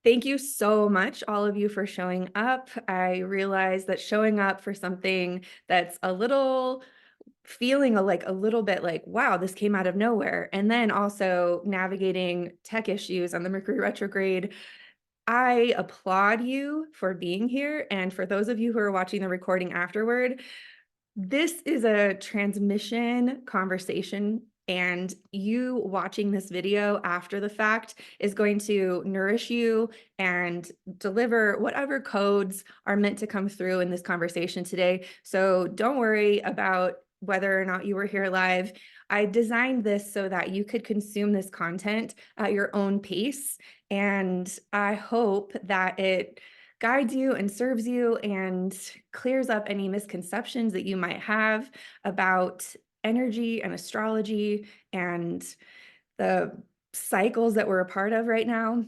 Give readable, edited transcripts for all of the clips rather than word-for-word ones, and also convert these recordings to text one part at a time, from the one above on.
Thank you so much, all of you, for showing up. I realize that showing up for something that's a little feeling a little bit like, wow, this came out of nowhere. And then also navigating tech issues on the Mercury retrograde. I applaud you for being here. And for those of you who are watching the recording afterward, this is a transmission conversation, and you watching this video after the fact is going to nourish you and deliver whatever codes are meant to come through in this conversation today. So don't worry about whether or not you were here live. I designed this so that you could consume this content at your own pace, and I hope that it guides you and serves you and clears up any misconceptions that you might have about energy and astrology and the cycles that we're a part of right now.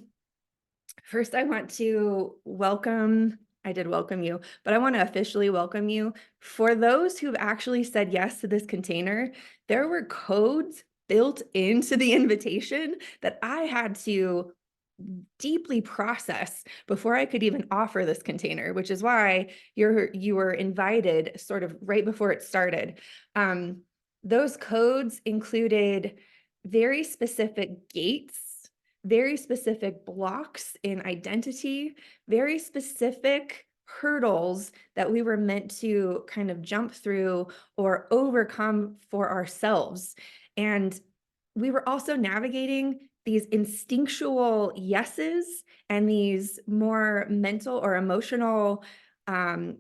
First, I want to welcome, I did welcome you, but I want to officially welcome you. For those who've actually said yes to this container, there were codes built into the invitation that I had to deeply process before I could even offer this container, which is why you were invited sort of right before it started. Those codes included very specific gates, very specific blocks in identity, very specific hurdles that we were meant to kind of jump through or overcome for ourselves. And we were also navigating these instinctual yeses and these more mental or emotional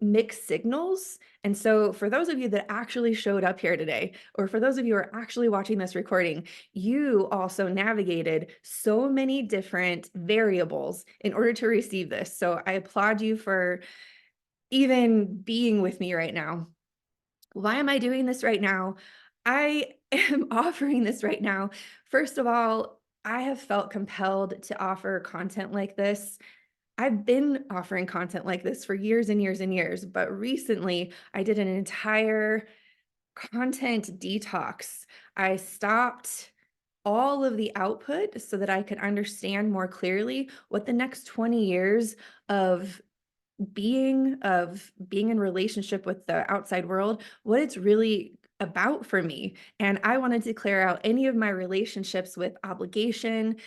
mixed signals. And so for those of you that actually showed up here today, or for those of you who are actually watching this recording, you also navigated so many different variables in order to receive this. So I applaud you for even being with me right now. Why am I doing this right now? I am offering this right now. First of all, I have felt compelled to offer content like this. I've been offering content like this for years and years and years, but recently I did an entire content detox. I stopped all of the output so that I could understand more clearly what the next 20 years of being in relationship with the outside world, what it's really about for me. And I wanted to clear out any of my relationships with obligation.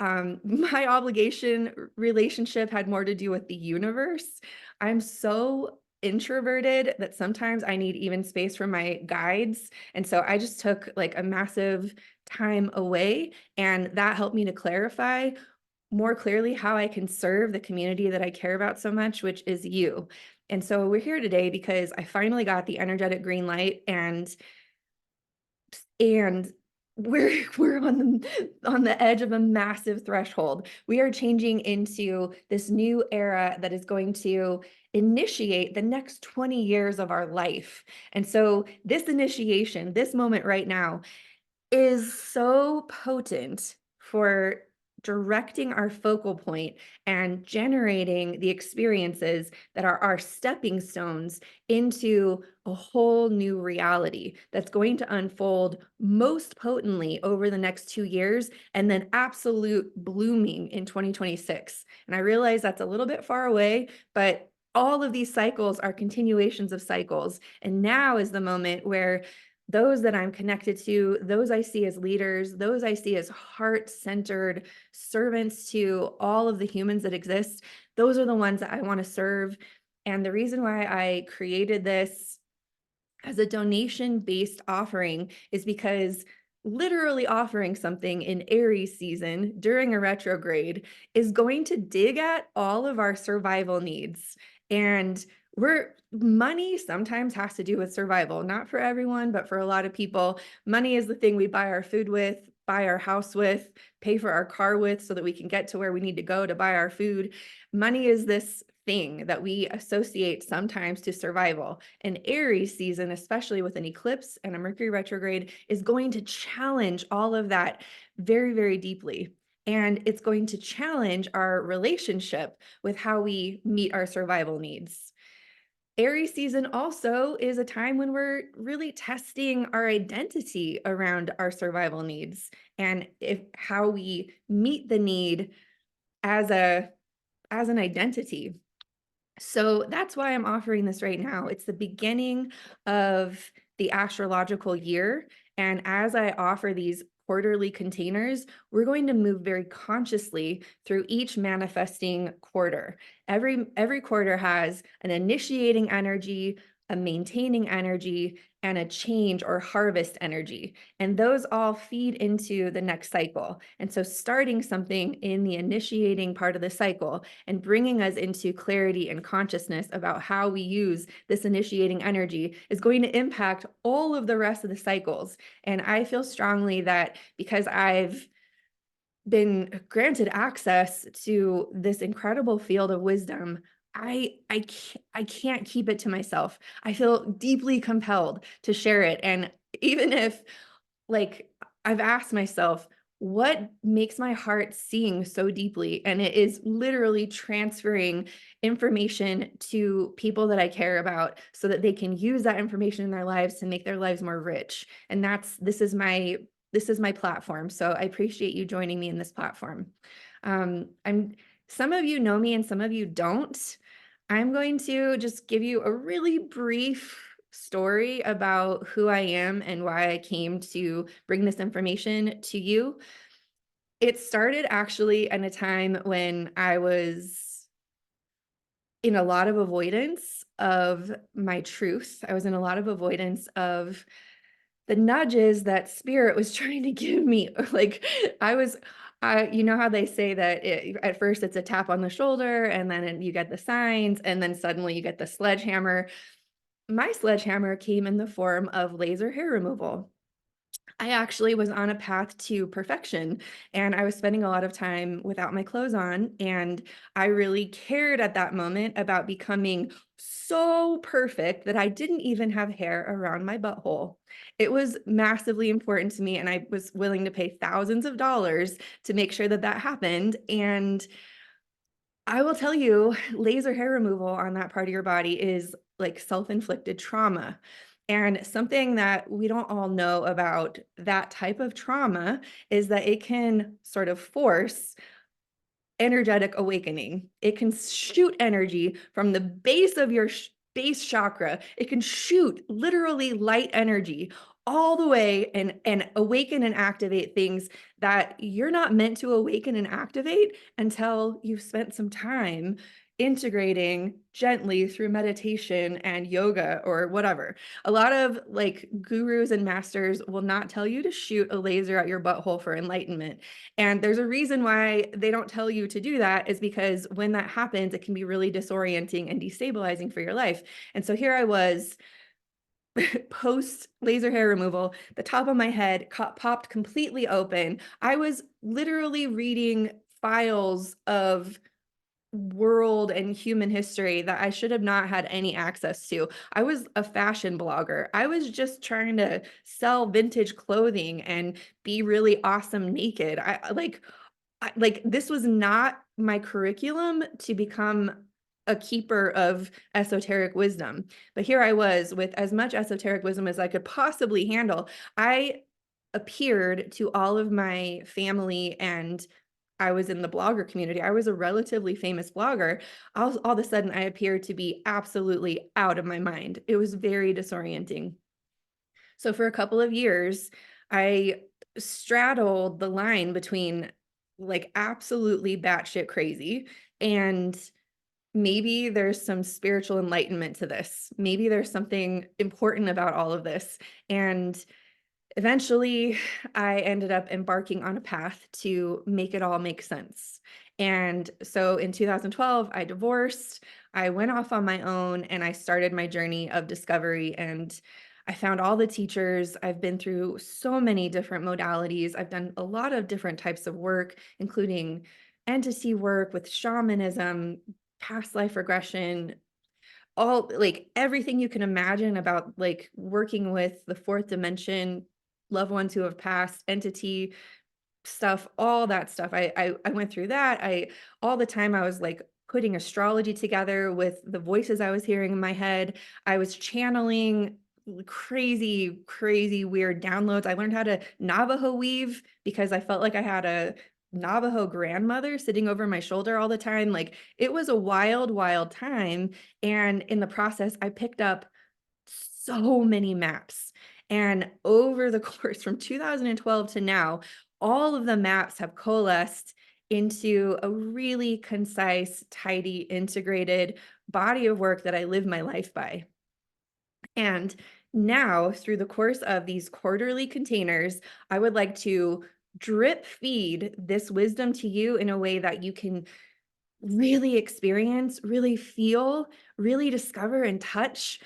My obligation relationship had more to do with the universe. I'm so introverted that sometimes I need even space from my guides. And so I just took like a massive time away, and that helped me to clarify more clearly how I can serve the community that I care about so much, which is you. And so we're here today because I finally got the energetic green light, and we're on the edge of a massive threshold. We are changing into this new era that is going to initiate the next 20 years of our life. And so this initiation, this moment right now, is so potent for directing our focal point and generating the experiences that are our stepping stones into a whole new reality that's going to unfold most potently over the next 2 years, and then absolute blooming in 2026. And I realize that's a little bit far away, but all of these cycles are continuations of cycles. And now is the moment where those that I'm connected to, those I see as leaders, those I see as heart-centered servants to all of the humans that exist, those are the ones that I want to serve. And the reason why I created this as a donation-based offering is because literally offering something in Aries season during a retrograde is going to dig at all of our survival needs. And money sometimes has to do with survival, not for everyone, but for a lot of people. Money is the thing we buy our food with, buy our house with, pay for our car with so that we can get to where we need to go to buy our food. Money is this thing that we associate sometimes to survival. And Aries season, especially with an eclipse and a Mercury retrograde, is going to challenge all of that very, very deeply. And it's going to challenge our relationship with how we meet our survival needs. Aries season also is a time when we're really testing our identity around our survival needs and how we meet the need as a as an identity. So that's why I'm offering this right now. It's the beginning of the astrological year. And as I offer these quarterly containers, we're going to move very consciously through each manifesting quarter. Every quarter has an initiating energy, a maintaining energy, and a change or harvest energy. And those all feed into the next cycle. And so starting something in the initiating part of the cycle and bringing us into clarity and consciousness about how we use this initiating energy is going to impact all of the rest of the cycles. And I feel strongly that because I've been granted access to this incredible field of wisdom, I can't keep it to myself. I feel deeply compelled to share it. And even if, like, I've asked myself, what makes my heart sing so deeply? And it is literally transferring information to people that I care about so that they can use that information in their lives to make their lives more rich. And this is my platform. So I appreciate you joining me in this platform. Some of you know me and some of you don't. I'm going to just give you a really brief story about who I am and why I came to bring this information to you. It started actually in a time when I was in a lot of avoidance of my truth. I was in a lot of avoidance of the nudges that spirit was trying to give me. Like you know how they say that at first it's a tap on the shoulder and then you get the signs and then suddenly you get the sledgehammer. My sledgehammer came in the form of laser hair removal. I actually was on a path to perfection and I was spending a lot of time without my clothes on. And I really cared at that moment about becoming so perfect that I didn't even have hair around my butthole. It was massively important to me, and I was willing to pay thousands of dollars to make sure that that happened. And I will tell you, laser hair removal on that part of your body is like self-inflicted trauma. And something that we don't all know about that type of trauma is that it can sort of force energetic awakening. It can shoot energy from the base of your base chakra. It can shoot literally light energy all the way and awaken and activate things that you're not meant to awaken and activate until you've spent some time integrating gently through meditation and yoga or whatever. A lot of like gurus and masters will not tell you to shoot a laser at your butthole for enlightenment. And there's a reason why they don't tell you to do that, is because when that happens, it can be really disorienting and destabilizing for your life. And so here I was, post laser hair removal, the top of my head popped completely open. I was literally reading files of world and human history that I should have not had any access to. I was a fashion blogger. I was just trying to sell vintage clothing and be really awesome naked. Like this was not my curriculum to become a keeper of esoteric wisdom. But here I was with as much esoteric wisdom as I could possibly handle. I appeared to all of my family, and I was in the blogger community. I was a relatively famous blogger. All of a sudden, I appeared to be absolutely out of my mind. It was very disorienting. So for a couple of years, I straddled the line between like absolutely batshit crazy and maybe there's some spiritual enlightenment to this. Maybe there's something important about all of this. And eventually, I ended up embarking on a path to make it all make sense. And so in 2012, I divorced, I went off on my own, and I started my journey of discovery. And I found all the teachers. I've been through so many different modalities. I've done a lot of different types of work, including entity work with shamanism, past life regression, all like everything you can imagine about like working with the fourth dimension, loved ones who have passed, entity stuff, all that stuff. I went through that. All the time I was like putting astrology together with the voices I was hearing in my head. I was channeling crazy weird downloads. I learned how to Navajo weave because I felt like I had Navajo grandmother sitting over my shoulder all the time. Like, it was a wild, wild time. And in the process, I picked up so many maps. And over the course from 2012 to now, all of the maps have coalesced into a really concise, tidy, integrated body of work that I live my life by. And now, through the course of these quarterly containers, I would like to drip feed this wisdom to you in a way that you can really experience, really feel, really discover and touch.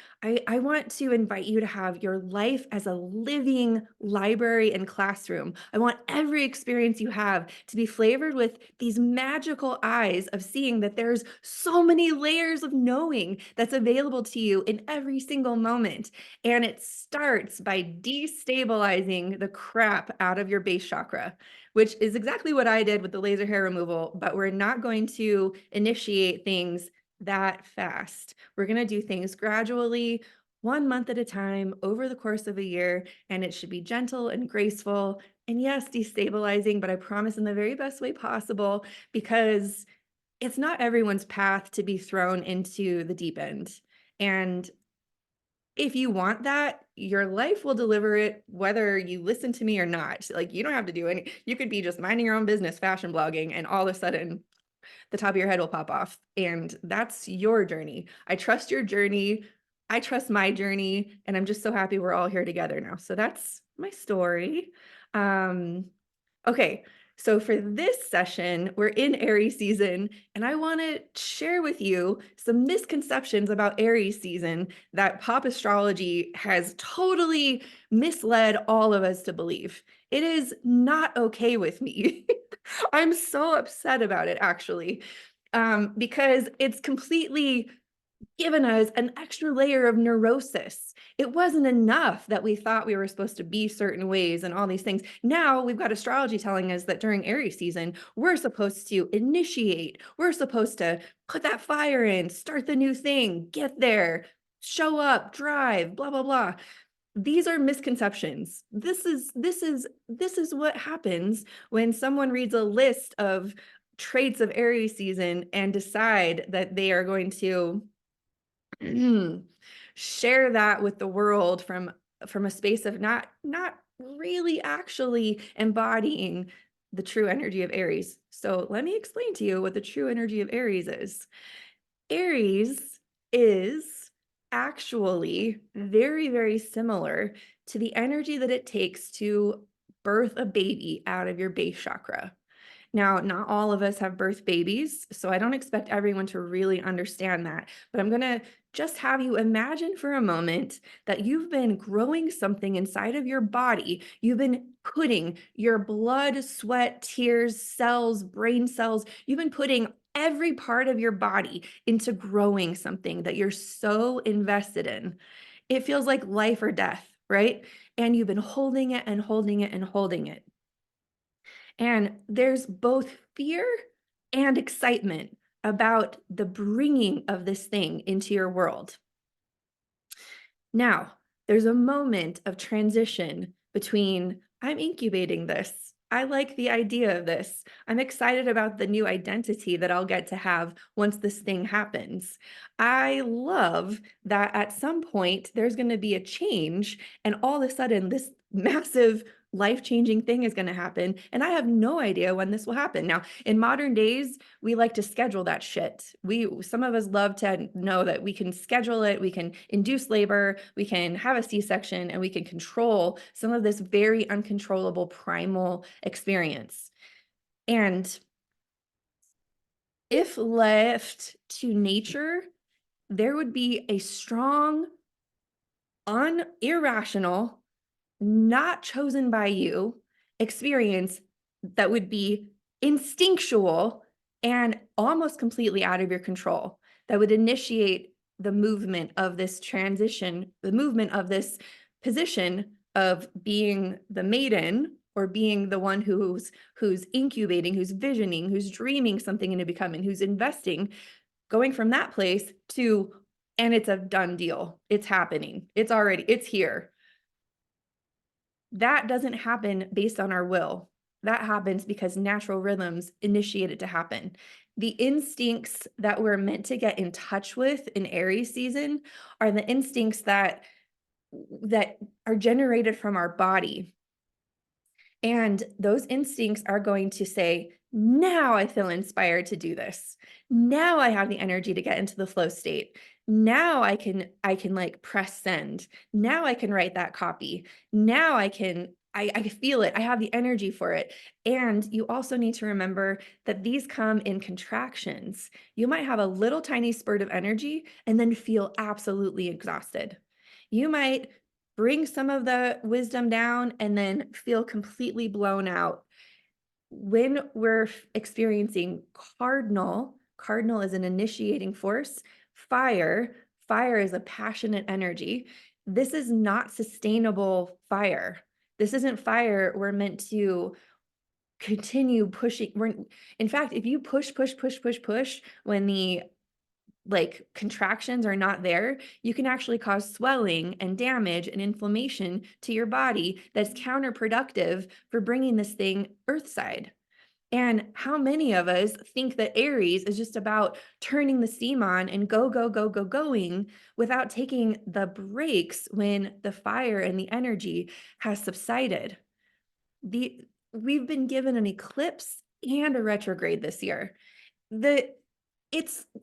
I want to invite you to have your life as a living library and classroom. I want every experience you have to be flavored with these magical eyes of seeing that there's so many layers of knowing that's available to you in every single moment. And it starts by destabilizing the crap out of your base chakra, which is exactly what I did with the laser hair removal, but we're not going to initiate things that fast. We're going to do things gradually, 1 month at a time over the course of a year, and it should be gentle and graceful. And yes, destabilizing, but I promise in the very best way possible, because it's not everyone's path to be thrown into the deep end. And if you want that, your life will deliver it whether you listen to me or not. Like, you don't have to do any, you could be just minding your own business, fashion blogging, and all of a sudden the top of your head will pop off. And that's your journey. I trust your journey. I trust my journey. And I'm just so happy we're all here together now. So that's my story. Okay, so for this session, we're in Aries season, and I want to share with you some misconceptions about Aries season that pop astrology has totally misled all of us to believe. It is not okay with me. I'm so upset about it, actually, because it's completely given us an extra layer of neurosis. It wasn't enough that we thought we were supposed to be certain ways and all these things. Now we've got astrology telling us that during Aries season, we're supposed to initiate, we're supposed to put that fire in, start the new thing, get there, show up, drive, blah, blah, blah. These are misconceptions. This is what happens when someone reads a list of traits of Aries season and decide that they are going to share that with the world from a space of not really actually embodying the true energy of Aries. So let me explain to you what the true energy of Aries is. Aries is actually very, very similar to the energy that it takes to birth a baby out of your base chakra. Now, not all of us have birth babies, so I don't expect everyone to really understand that, but I'm going to just have you imagine for a moment that you've been growing something inside of your body. You've been putting your blood, sweat, tears, cells, brain cells, you've been putting every part of your body into growing something that you're so invested in. It feels like life or death, right? And you've been holding it and holding it and holding it. And there's both fear and excitement about the bringing of this thing into your world. Now, there's a moment of transition between I'm incubating this. I like the idea of this. I'm excited about the new identity that I'll get to have once this thing happens. I love that at some point there's going to be a change, and all of a sudden, this massive life-changing thing is going to happen. And I have no idea when this will happen. Now, in modern days, we like to schedule that shit. Some of us love to know that we can schedule it, we can induce labor, we can have a C-section, and we can control some of this very uncontrollable primal experience. And if left to nature, there would be a strong, irrational, not chosen by you experience that would be instinctual and almost completely out of your control, that would initiate the movement of this transition, the movement of this position of being the maiden or being the one who's incubating, who's visioning, who's dreaming something into becoming, who's investing, going from that place to, and it's a done deal. It's happening. It's here. That doesn't happen based on our will. That happens because natural rhythms initiate it to happen. The instincts that we're meant to get in touch with in Aries season are the instincts that are generated from our body. And those instincts are going to say, now I feel inspired to do this. Now I have the energy to get into the flow state. Now I can like press send. Now I can write that copy. Now I feel it. I have the energy for it. And you also need to remember that these come in contractions. You might have a little tiny spurt of energy and then feel absolutely exhausted. You might bring some of the wisdom down and then feel completely blown out. When we're experiencing cardinal is an initiating force, fire is a passionate energy. This is not sustainable fire. This isn't fire we're meant to continue pushing. In fact, if you push when the like contractions are not there, you can actually cause swelling and damage and inflammation to your body that's counterproductive for bringing this thing earthside. And how many of us think that Aries is just about turning the steam on and going without taking the breaks when the fire and the energy has subsided? We've been given an eclipse and a retrograde this year. The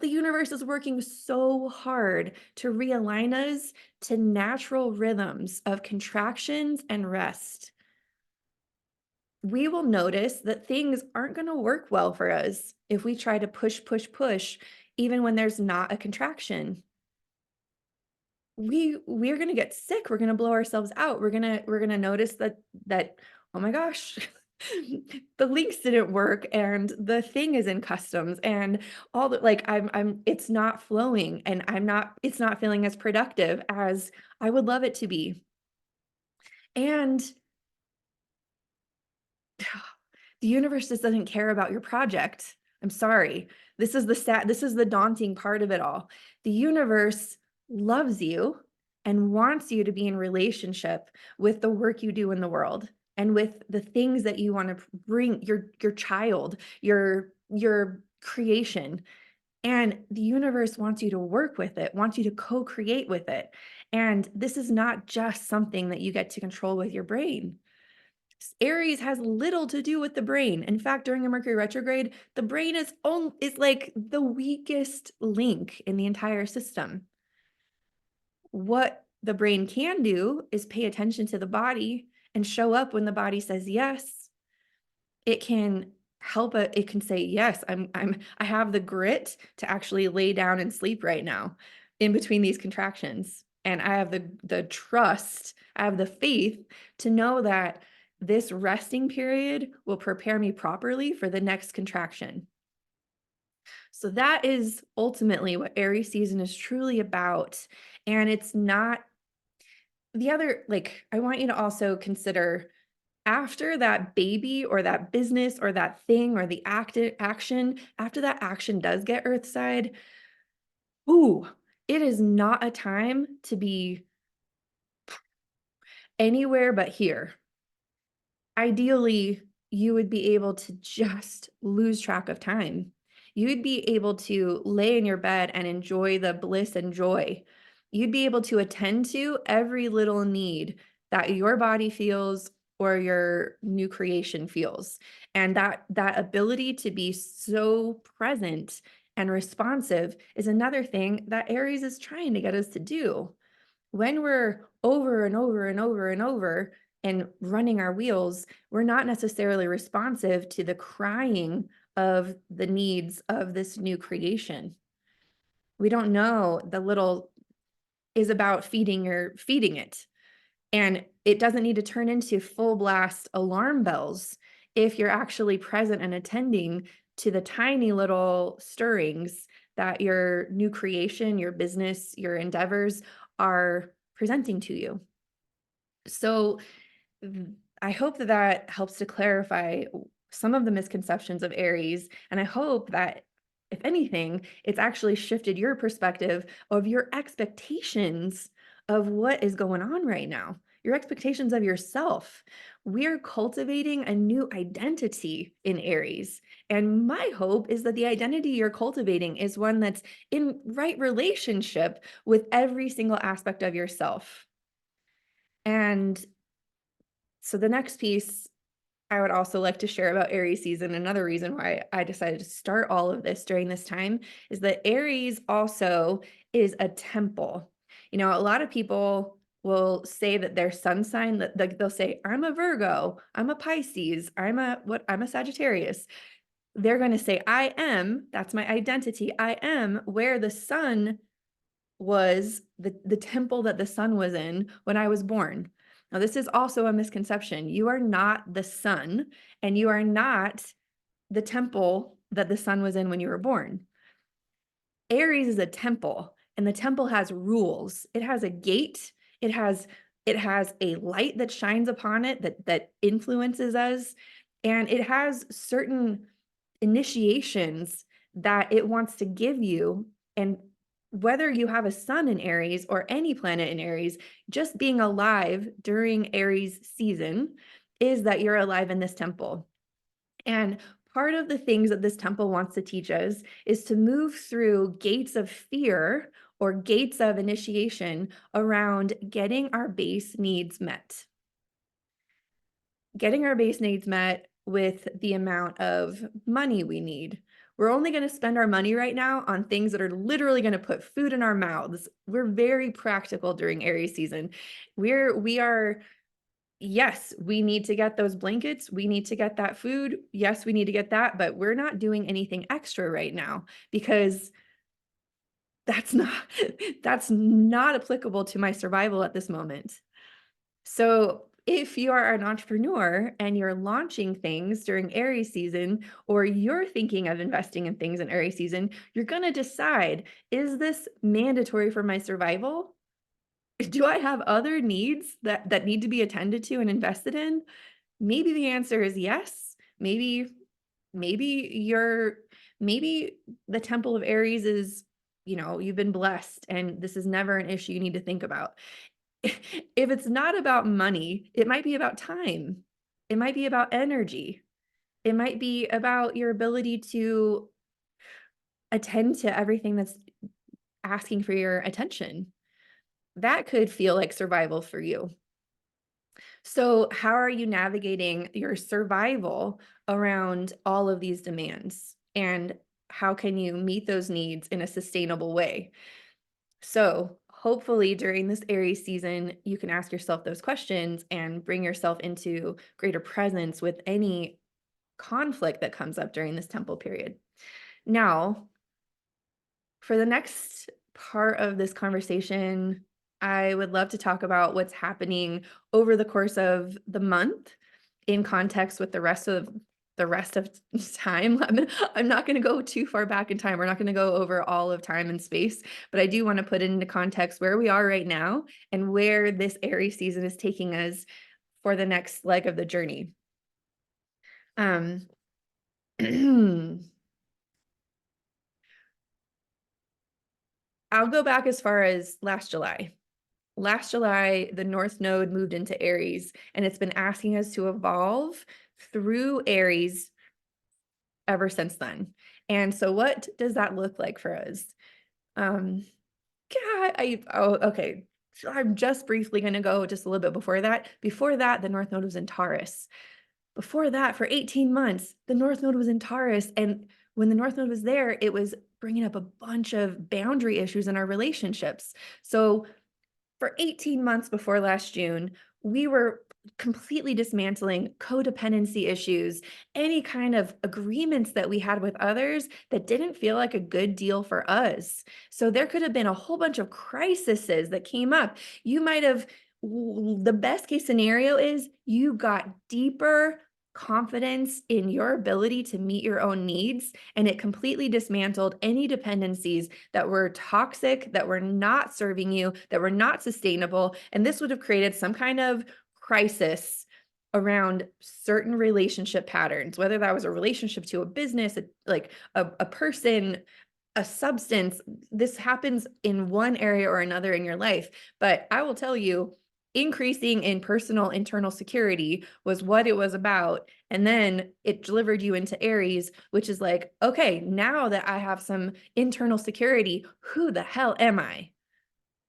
universe is working so hard to realign us to natural rhythms of contractions and rest. We will notice that things aren't going to work well for us if we try to push, even when there's not a contraction. We're going to get sick. We're going to blow ourselves out. We're going to notice that, oh my gosh, the links didn't work and the thing is in customs and all the like it's not flowing and it's not feeling as productive as I would love it to be. And the universe just doesn't care about your project. I'm sorry. This is the daunting part of it all. The universe loves you and wants you to be in relationship with the work you do in the world and with the things that you want to bring your child, your creation. And the universe wants you to work with it, wants you to co-create with it. And this is not just something that you get to control with your brain. Aries has little to do with the brain. In fact, during a Mercury retrograde, the brain is like the weakest link in the entire system. What the brain can do is pay attention to the body and show up when the body says yes. It can it can say, yes, I have the grit to actually lay down and sleep right now in between these contractions. And I have the trust, I have the faith to know that this resting period will prepare me properly for the next contraction. So that is ultimately what Aries season is truly about. And it's not the other, like, I want you to also consider after that baby or that business or that thing or the action, after that action does get earthside, ooh, it is not a time to be anywhere but here. Ideally, you would be able to just lose track of time. You'd be able to lay in your bed and enjoy the bliss and joy. You'd be able to attend to every little need that your body feels or your new creation feels. And that ability to be so present and responsive is another thing that Aries is trying to get us to do. When we're over and over and over and over and running our wheels, we're not necessarily responsive to the crying of the needs of this new creation. We don't know the little is about feeding it. And it doesn't need to turn into full blast alarm bells if you're actually present and attending to the tiny little stirrings that your new creation, your business, your endeavors are presenting to you. So I hope that helps to clarify some of the misconceptions of Aries. And I hope that, if anything, it's actually shifted your perspective of your expectations of what is going on right now. your expectations of yourself. We're cultivating a new identity in Aries. And my hope is that the identity you're cultivating is one that's in right relationship with every single aspect of yourself. And so the next piece I would also like to share about Aries season. Another reason why I decided to start all of this during this time is that Aries also is a temple. You know, a lot of people will say that their sun sign, that they'll say, I'm a Virgo, I'm a Pisces, I'm a Sagittarius. They're going to say, I am, that's my identity. I am where the sun was, the temple that the sun was in when I was born. Now, this is also a misconception. You are not the sun, and you are not the temple that the sun was in when you were born. Aries is a temple, and the temple has rules. It has a gate. It has a light that shines upon it that influences us, and it has certain initiations that it wants to give you. And whether you have a sun in Aries or any planet in Aries, just being alive during Aries season is that you're alive in this temple. And part of the things that this temple wants to teach us is to move through gates of fear or gates of initiation around getting our base needs met. Getting our base needs met with the amount of money we need. We're only going to spend our money right now on things that are literally going to put food in our mouths. We're very practical during Aries season. We are, yes, we need to get those blankets. We need to get that food. Yes, we need to get that, but we're not doing anything extra right now because that's not that's not applicable to my survival at this moment. So if you are an entrepreneur and you're launching things during Aries season, or you're thinking of investing in things in Aries season, you're going to decide, is this mandatory for my survival? Do I have other needs that need to be attended to and invested in? Maybe the answer is yes. Maybe the temple of Aries is, you've been blessed and this is never an issue you need to think about. If it's not about money, it might be about time. It might be about energy. It might be about your ability to attend to everything that's asking for your attention. That could feel like survival for you. So, how are you navigating your survival around all of these demands? And how can you meet those needs in a sustainable way? So hopefully during this Aries season, you can ask yourself those questions and bring yourself into greater presence with any conflict that comes up during this temple period. Now, for the next part of this conversation, I would love to talk about what's happening over the course of the month in context with the rest of time. I'm not going to go too far back in time. We're not going to go over all of time and space, but I do want to put it into context where we are right now and where this Aries season is taking us for the next leg of the journey. Um, I'll go back as far as last July. Last July, the North Node moved into Aries, and it's been asking us to evolve through Aries ever since then. And so what does that look like for us? Okay. So I'm just briefly going to go just a little bit before that. Before that, the North Node was in Taurus. Before that, for 18 months, the North Node was in Taurus. And when the North Node was there, it was bringing up a bunch of boundary issues in our relationships. So for 18 months before last June, we were completely dismantling codependency issues, any kind of agreements that we had with others that didn't feel like a good deal for us. So there could have been a whole bunch of crises that came up. The best case scenario is you got deeper confidence in your ability to meet your own needs, and it completely dismantled any dependencies that were toxic, that were not serving you, that were not sustainable. And this would have created some kind of crisis around certain relationship patterns, whether that was a relationship to a business, a person, a substance. This happens in one area or another in your life. But I will tell you, increasing in personal internal security was what it was about. And then it delivered you into Aries, which is like, okay, now that I have some internal security, who the hell am I?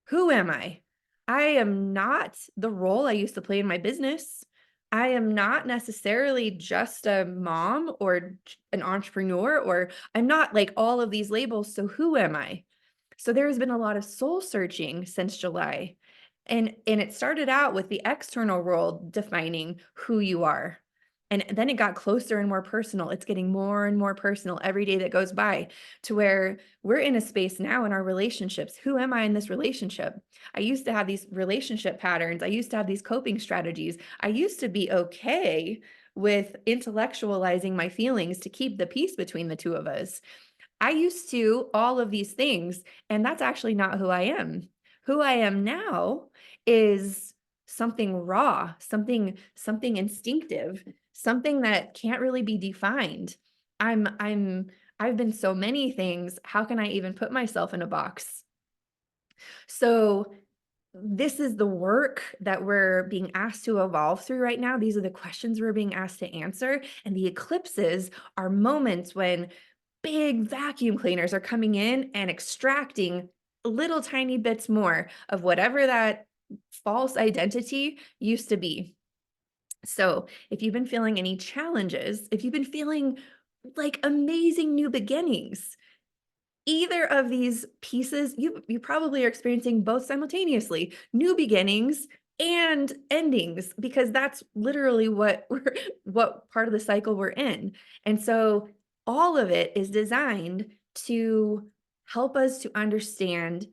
Who am I? I am not the role I used to play in my business. I am not necessarily just a mom or an entrepreneur, or I'm not like all of these labels. So who am I? So there has been a lot of soul searching since July. And it started out with the external world defining who you are. And then it got closer and more personal. It's getting more and more personal every day that goes by, to where we're in a space now in our relationships. Who am I in this relationship? I used to have these relationship patterns. I used to have these coping strategies. I used to be okay with intellectualizing my feelings to keep the peace between the two of us. I used to all of these things, and that's actually not who I am. Who I am now is something raw, something instinctive, something that can't really be defined. I've been so many things. How can I even put myself in a box? So this is the work that we're being asked to evolve through right now. These are the questions we're being asked to answer. And the eclipses are moments when big vacuum cleaners are coming in and extracting little tiny bits more of whatever that false identity used to be. So if you've been feeling any challenges, if you've been feeling like amazing new beginnings, either of these pieces, you probably are experiencing both simultaneously, new beginnings and endings, because that's literally what part of the cycle we're in. And so all of it is designed to help us to understand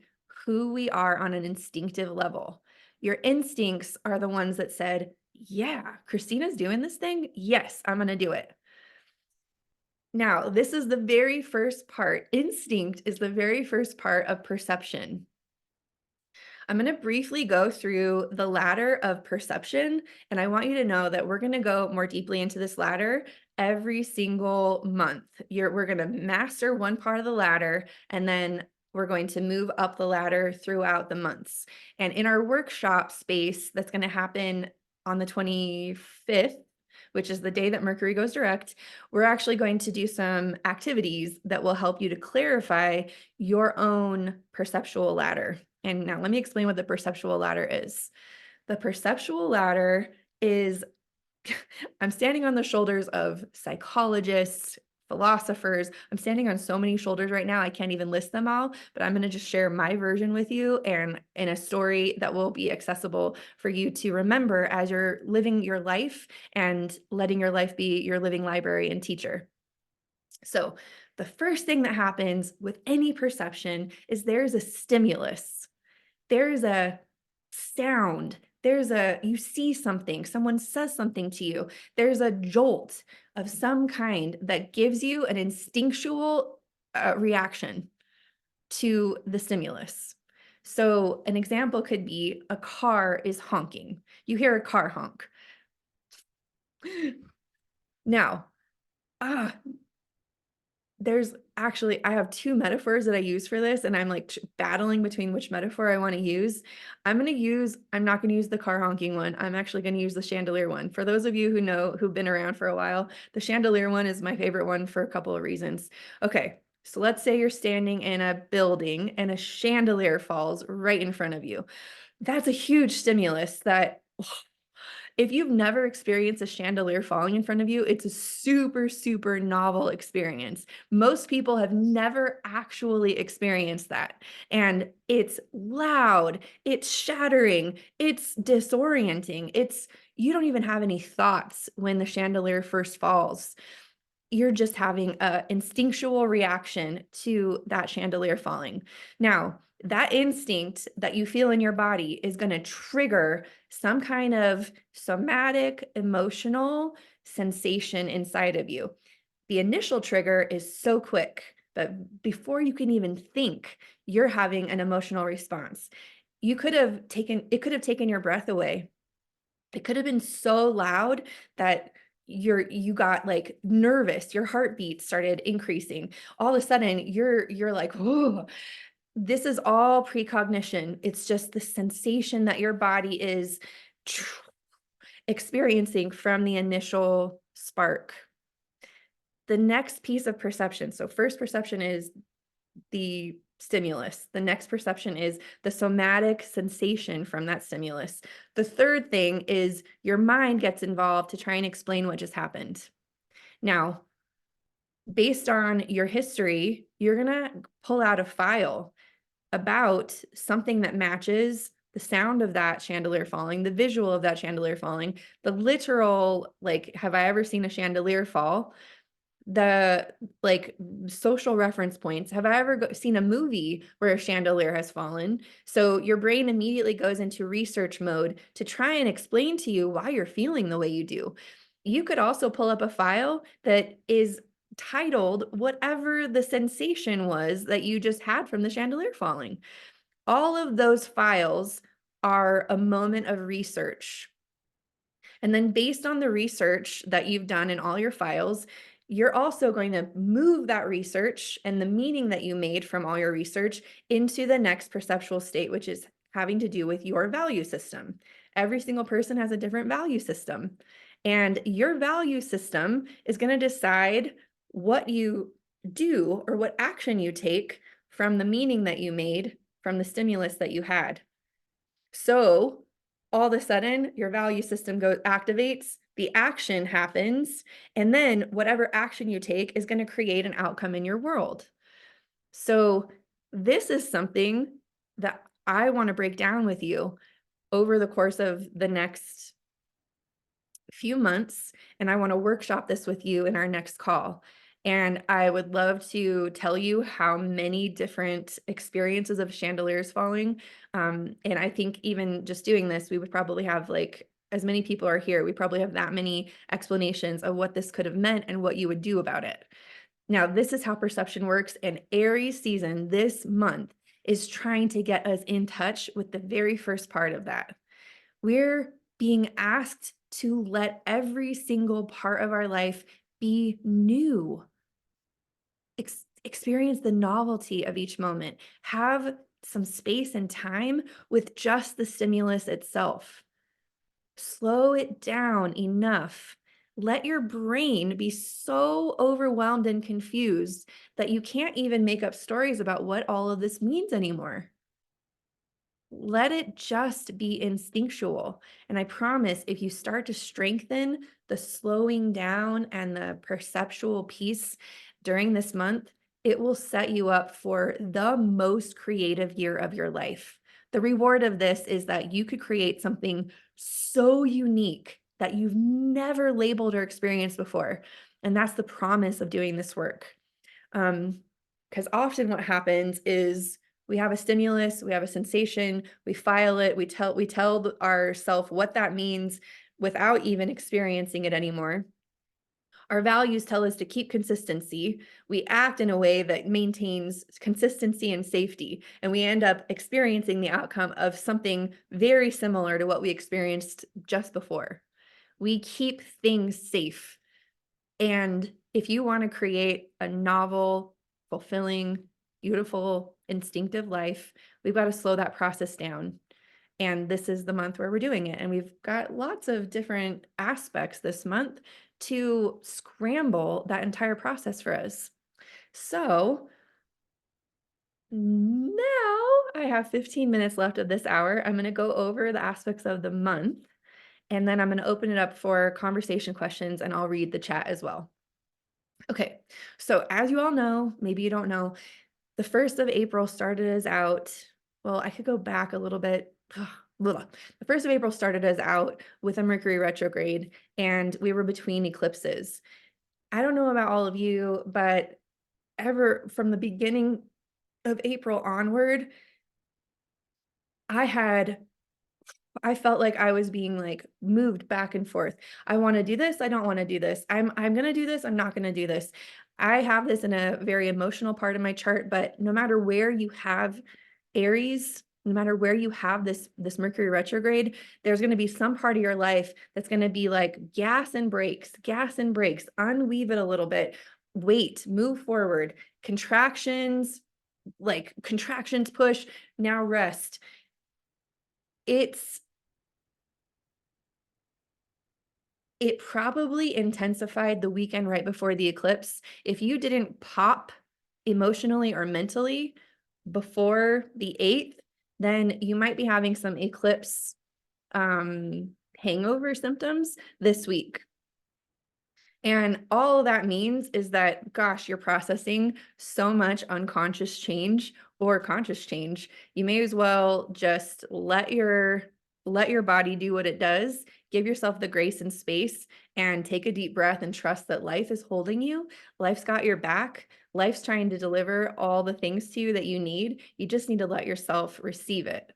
who we are on an instinctive level. Your instincts are the ones that said, yeah, Christina's doing this thing. Yes, I'm going to do it. Now, this is the very first part. Instinct is the very first part of perception. I'm going to briefly go through the ladder of perception, and I want you to know that we're going to go more deeply into this ladder every single month. We're going to master one part of the ladder, and then we're going to move up the ladder throughout the months. And in our workshop space, that's going to happen on the 25th, which is the day that Mercury goes direct, we're actually going to do some activities that will help you to clarify your own perceptual ladder. And now let me explain what the perceptual ladder is. The perceptual ladder is, I'm standing on the shoulders of psychologists, philosophers. I'm standing on so many shoulders right now, I can't even list them all, but I'm going to just share my version with you, and in a story that will be accessible for you to remember as you're living your life and letting your life be your living library and teacher. So the first thing that happens with any perception is there's a stimulus. There's a sound. You see something, someone says something to you. There's a jolt of some kind that gives you an instinctual reaction to the stimulus. So an example could be a car is honking. You hear a car honk. Now, ah, I have two metaphors that I use for this, and I'm like battling between which metaphor I want to use. I'm not going to use the car honking one. I'm actually going to use the chandelier one. For those of you who've been around for a while, the chandelier one is my favorite one for a couple of reasons. Okay, so let's say you're standing in a building and a chandelier falls right in front of you. That's a huge stimulus that if you've never experienced a chandelier falling in front of you, it's a super, super novel experience. Most people have never actually experienced that. And it's loud, it's shattering, it's disorienting. You don't even have any thoughts when the chandelier first falls. You're just having an instinctual reaction to that chandelier falling. Now, that instinct that you feel in your body is going to trigger some kind of somatic, emotional sensation inside of you. The initial trigger is so quick, but before you can even think, you're having an emotional response. It could have taken your breath away. It could have been so loud that you got like nervous, your heartbeat started increasing. All of a sudden you're like, "Whoa." This is all precognition. It's just the sensation that your body is experiencing from the initial spark. The next piece of perception. So first perception is the stimulus. The next perception is the somatic sensation from that stimulus. The third thing is your mind gets involved to try and explain what just happened. Now, based on your history, you're going to pull out a file about something that matches the sound of that chandelier falling, the visual of that chandelier falling, the literal, like, have I ever seen a chandelier fall? The like social reference points. Have I ever seen a movie where a chandelier has fallen? So your brain immediately goes into research mode to try and explain to you why you're feeling the way you do. You could also pull up a file that is titled whatever the sensation was that you just had from the chandelier falling. All of those files are a moment of research. And then based on the research that you've done in all your files, you're also going to move that research and the meaning that you made from all your research into the next perceptual state, which is having to do with your value system. Every single person has a different value system. And your value system is going to decide what you do or what action you take from the meaning that you made from the stimulus that you had. So all of a sudden, your value system activates, the action happens, and then whatever action you take is going to create an outcome in your world. So this is something that I want to break down with you over the course of the next few months, and I want to workshop this with you in our next call. And I would love to tell you how many different experiences of chandeliers falling. And I think even just doing this, we would probably have, like, as many people are here, we probably have that many explanations of what this could have meant and what you would do about it. Now, this is how perception works. And Aries season this month is trying to get us in touch with the very first part of that. We're being asked to let every single part of our life be new. Experience the novelty of each moment. Have some space and time with just the stimulus itself. Slow it down enough. Let your brain be so overwhelmed and confused that you can't even make up stories about what all of this means anymore. Let it just be instinctual. And I promise, if you start to strengthen the slowing down and the perceptual piece during this month, it will set you up for the most creative year of your life. The reward of this is that you could create something so unique that you've never labeled or experienced before. And that's the promise of doing this work. Because often what happens is we have a stimulus, we have a sensation, we file it, we tell ourselves what that means without even experiencing it anymore. Our values tell us to keep consistency. We act in a way that maintains consistency and safety, and we end up experiencing the outcome of something very similar to what we experienced just before. We keep things safe. And if you want to create a novel, fulfilling, beautiful, instinctive life, we've got to slow that process down. And this is the month where we're doing it. And we've got lots of different aspects this month to scramble that entire process for us. So now I have 15 minutes left of this hour. I'm going to go over the aspects of the month, and then I'm going to open it up for conversation questions, and I'll read the chat as well. Okay, so as you all know, maybe you don't know, the 1st of April started us out. Well, I could go back a little bit. The 1st of April started us out with a Mercury retrograde, and we were between eclipses. I don't know about all of you, but ever from the beginning of April onward, I felt like I was being, like, moved back and forth. I want to do this. I don't want to do this. I'm going to do this. I'm not going to do this. I have this in a very emotional part of my chart, but no matter where you have Aries, no matter where you have this Mercury retrograde, there's going to be some part of your life that's going to be like gas and brakes, unweave it a little bit, wait, move forward, contractions, like contractions, push, now rest. It's It probably intensified the weekend right before the eclipse. If you didn't pop emotionally or mentally before the 8th, then you might be having some eclipse hangover symptoms this week. And all that means is that, gosh, you're processing so much unconscious change or conscious change. You may as well just let your body do what it does. Give yourself the grace and space and take a deep breath and trust that life is holding you. Life's got your back. Life's trying to deliver all the things to you that you need. You just need to let yourself receive it.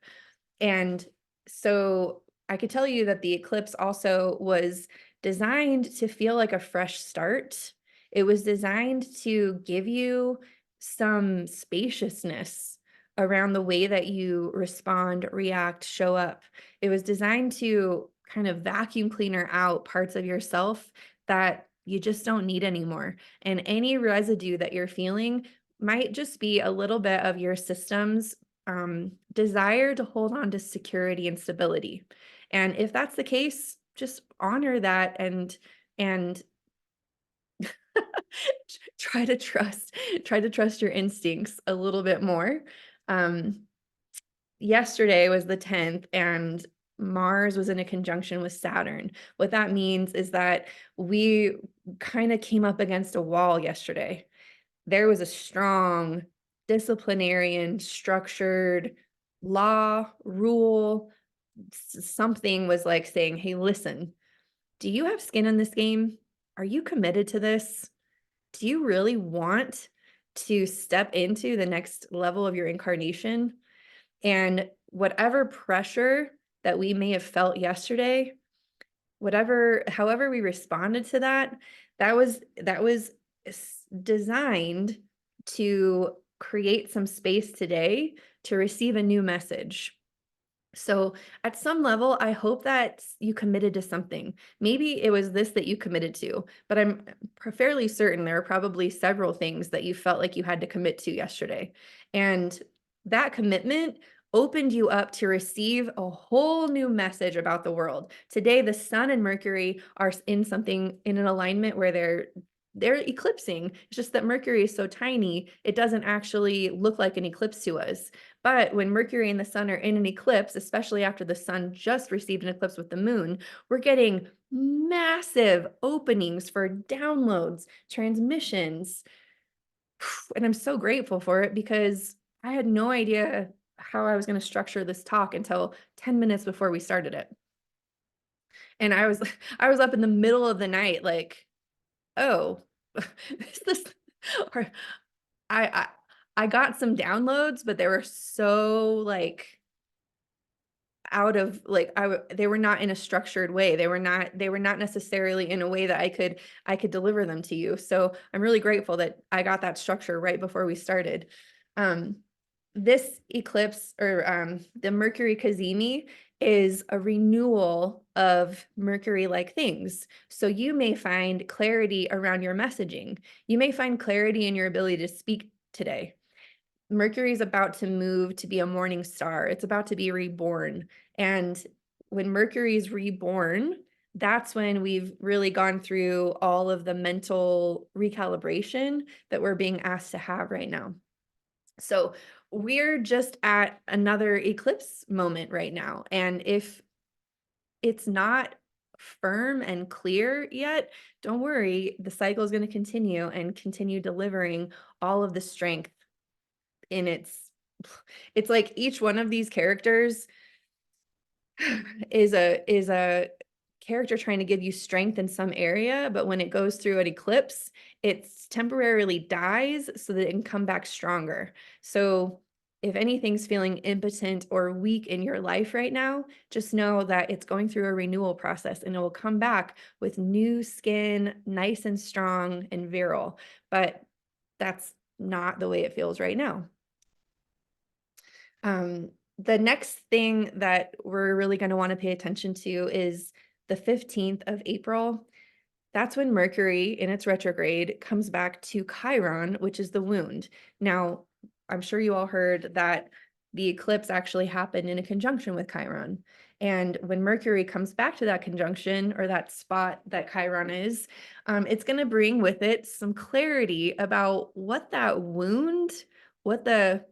And so I could tell you that the eclipse also was designed to feel like a fresh start. It was designed to give you some spaciousness around the way that you respond, react, show up. It was designed to kind of vacuum cleaner out parts of yourself that you just don't need anymore. And any residue that you're feeling might just be a little bit of your system's desire to hold on to security and stability. And if that's the case, just honor that and try to trust your instincts a little bit more. Um, Yesterday was the 10th and Mars was in a conjunction with Saturn. What that means is that we kind of came up against a wall yesterday. There was a strong disciplinarian, structured law, rule. Something was like saying, hey, listen, do you have skin in this game? Are you committed to this? Do you really want to step into the next level of your incarnation? And whatever pressure that we may have felt yesterday, however we responded to that, that was designed to create some space today to receive a new message. So at some level, I hope that you committed to something. Maybe it was this that you committed to, but I'm fairly certain there are probably several things that you felt like you had to commit to yesterday. And that commitment opened you up to receive a whole new message about the world. Today, the sun and Mercury are in an alignment where they're eclipsing. It's just that Mercury is so tiny, it doesn't actually look like an eclipse to us. But when Mercury and the sun are in an eclipse, especially after the sun just received an eclipse with the moon, we're getting massive openings for downloads, transmissions. And I'm so grateful for it because I had no idea how I was going to structure this talk until 10 minutes before we started it. And I was up in the middle of the night like, oh, is this or I I I got some downloads, but they were so like they were not in a structured way. They were not necessarily in a way that I could deliver them to you. So I'm really grateful that I got that structure right before we started. Um, this eclipse or the Mercury Cazimi is a renewal of Mercury-like things. So you may find clarity around your messaging. You may find clarity in your ability to speak today. Mercury is about to move to be a morning star. It's about to be reborn. And when Mercury is reborn, that's when we've really gone through all of the mental recalibration that we're being asked to have right now. So we're just at another eclipse moment right now. And if it's not firm and clear yet, don't worry. The cycle is going to continue and continue delivering all of the strength in it's like each one of these characters is a character trying to give you strength in some area, but when it goes through an eclipse, it's temporarily dies so that it can come back stronger. So if anything's feeling impotent or weak in your life right now, just know that it's going through a renewal process and it will come back with new skin, nice and strong and virile. But that's not the way it feels right now. The next thing that we're really going to want to pay attention to is the 15th of April. That's when Mercury in its retrograde comes back to Chiron, which is the wound. Now, I'm sure you all heard that the eclipse actually happened in a conjunction with Chiron. And when Mercury comes back to that conjunction, or that spot that Chiron is, it's going to bring with it some clarity about what that wound, what the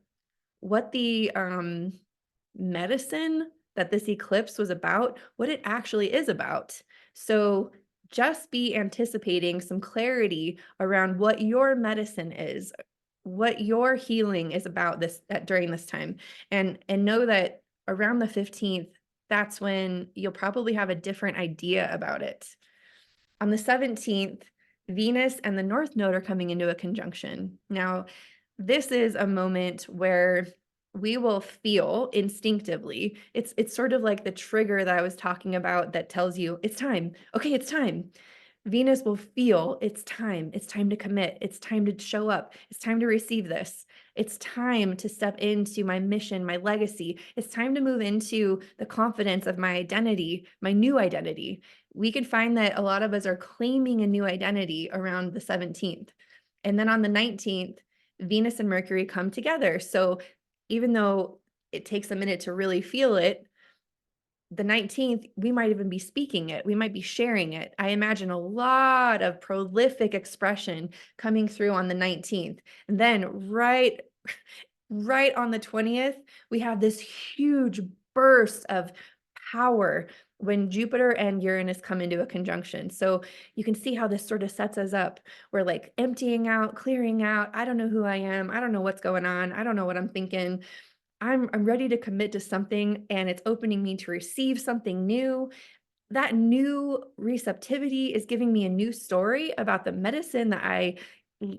medicine that this eclipse was about, what it actually is about. So just be anticipating some clarity around what your medicine is, what your healing is about during this time. And know that around the 15th, that's when you'll probably have a different idea about it. On the 17th, Venus and the North Node are coming into a conjunction. Now, this is a moment where we will feel instinctively. It's sort of like the trigger that I was talking about that tells you it's time. Okay, it's time. Venus will feel it's time. It's time to commit. It's time to show up. It's time to receive this. It's time to step into my mission, my legacy. It's time to move into the confidence of my identity, my new identity. We could find that a lot of us are claiming a new identity around the 17th. And then on the 19th, Venus and Mercury come together. So even though it takes a minute to really feel it, the 19th, we might even be speaking it. We might be sharing it. I imagine a lot of prolific expression coming through on the 19th. And then right on the 20th, we have this huge burst of power when Jupiter and Uranus come into a conjunction. So you can see how this sort of sets us up. We're like emptying out, clearing out. I don't know who I am. I don't know what's going on. I don't know what I'm thinking. I'm ready to commit to something, and it's opening me to receive something new. That new receptivity is giving me a new story about the medicine that I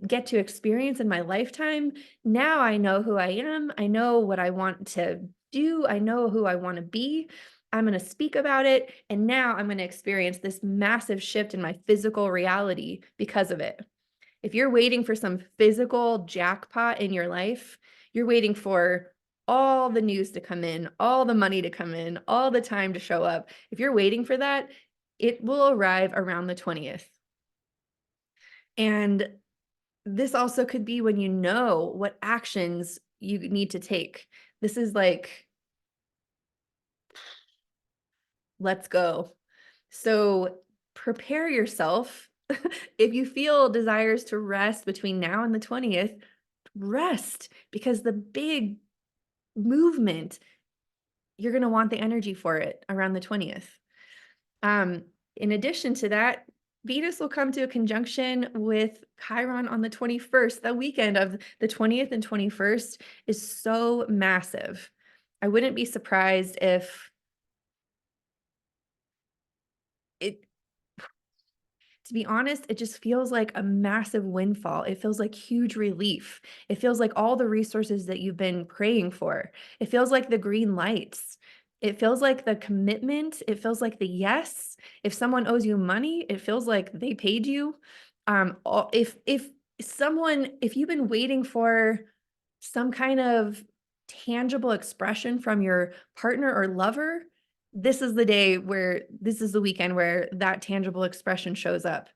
get to experience in my lifetime. Now I know who I am. I know what I want to do. I know who I want to be. I'm going to speak about it. And now I'm going to experience this massive shift in my physical reality because of it. If you're waiting for some physical jackpot in your life, you're waiting for all the news to come in, all the money to come in, all the time to show up. If you're waiting for that, it will arrive around the 20th. And this also could be when you know what actions you need to take. This is like, let's go. So prepare yourself. If you feel desires to rest between now and the 20th, rest, because the big movement, you're going to want the energy for it around the 20th. In addition to that, Venus will come to a conjunction with Chiron on the 21st. The weekend of the 20th and 21st is so massive. I wouldn't be surprised if it, to be honest, it just feels like a massive windfall. It feels like huge relief. It feels like all the resources that you've been praying for. It feels like the green lights. It feels like the commitment. It feels like the yes. If someone owes you money, it feels like they paid you. If you've been waiting for some kind of tangible expression from your partner or lover, this is the weekend where that tangible expression shows up.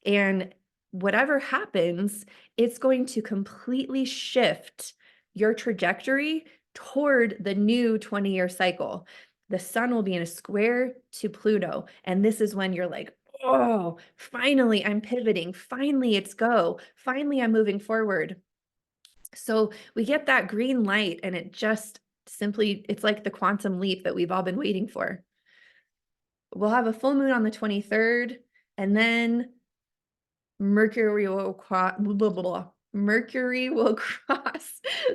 And whatever happens, it's going to completely shift your trajectory toward the new 20-year cycle. The sun will be in a square to Pluto. And this is when you're like, oh, finally I'm pivoting. Finally it's go. Finally I'm moving forward. So we get that green light, and it just simply, it's like the quantum leap that we've all been waiting for. We'll have a full moon on the 23rd, and then Mercury will cross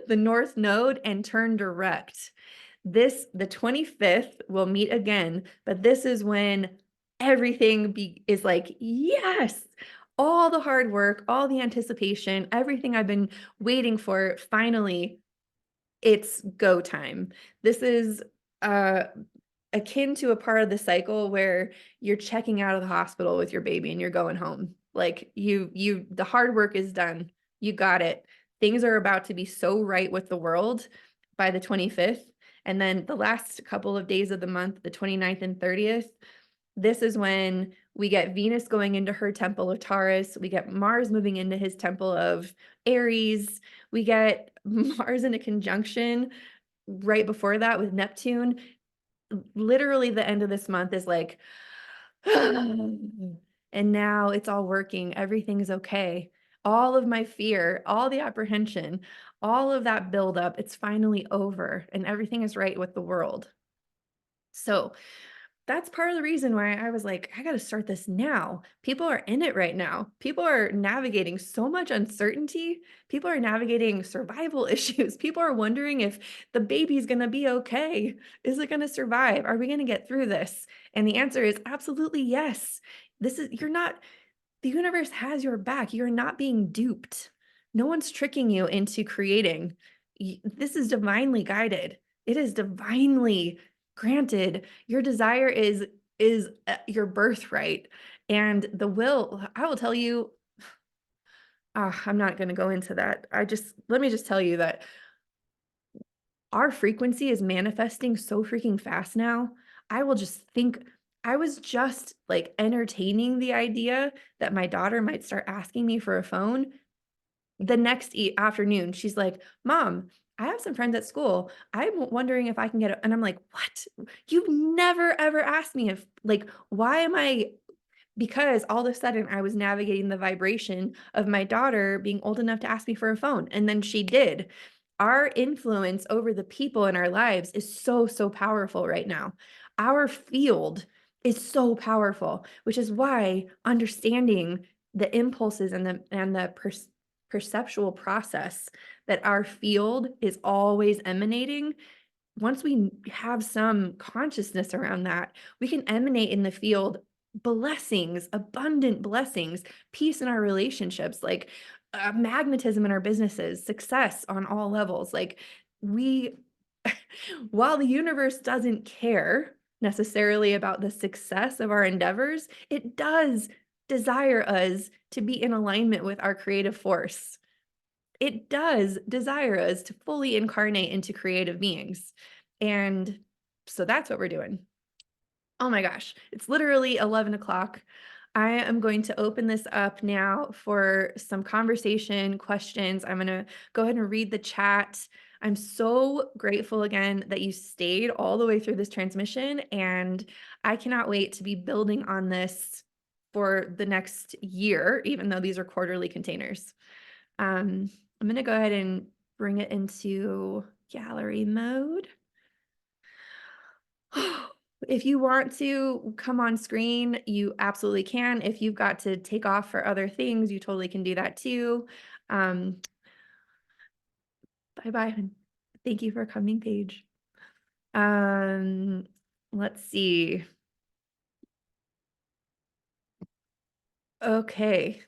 the North Node and turn direct. The 25th will meet again, but this is when everything is like, yes, all the hard work, all the anticipation, everything I've been waiting for, finally, it's go time. This is akin to a part of the cycle where you're checking out of the hospital with your baby and you're going home. Like the hard work is done. You got it. Things are about to be so right with the world by the 25th. And then the last couple of days of the month, the 29th and 30th, this is when we get Venus going into her temple of Taurus. We get Mars moving into his temple of Aries. We get Mars in a conjunction right before that with Neptune. Literally the end of this month is like, and now it's all working. Everything's okay. All of my fear, all the apprehension, all of that buildup, it's finally over and everything is right with the world. So that's part of the reason why I was like, I got to start this now. People are in it right now. People are navigating so much uncertainty. People are navigating survival issues. People are wondering if the baby's going to be okay. Is it going to survive? Are we going to get through this? And the answer is absolutely yes. You're not, the universe has your back. You're not being duped. No one's tricking you into creating. This is divinely guided. It is divinely granted. Your desire is your birthright, and the will. I will tell you. I'm not going to go into that. Let me just tell you that our frequency is manifesting so freaking fast now. I will just think, I was just like entertaining the idea that my daughter might start asking me for a phone. The next afternoon, she's like, Mom, I have some friends at school. I'm wondering if I can get it. And I'm like, what? You've never ever asked me if, like, why am I because all of a sudden I was navigating the vibration of my daughter being old enough to ask me for a phone. And then she did. Our influence over the people in our lives is so, so powerful right now. Our field is so powerful, which is why understanding the impulses and the perceptual process that our field is always emanating, once we have some consciousness around that, we can emanate in the field blessings, abundant blessings, peace in our relationships, like magnetism in our businesses, success on all levels. Like we, while the universe doesn't care necessarily about the success of our endeavors, it does desire us to be in alignment with our creative force. It does desire us to fully incarnate into creative beings. And so that's what we're doing. Oh my gosh, it's literally 11 o'clock. I am going to open this up now for some conversation, questions. I'm going to go ahead and read the chat. I'm so grateful again that you stayed all the way through this transmission, and I cannot wait to be building on this for the next year, even though these are quarterly containers. I'm going to go ahead and bring it into gallery mode. If you want to come on screen, you absolutely can. If you've got to take off for other things, you totally can do that too. Bye-bye. Thank you for coming, Paige. Let's see. Okay.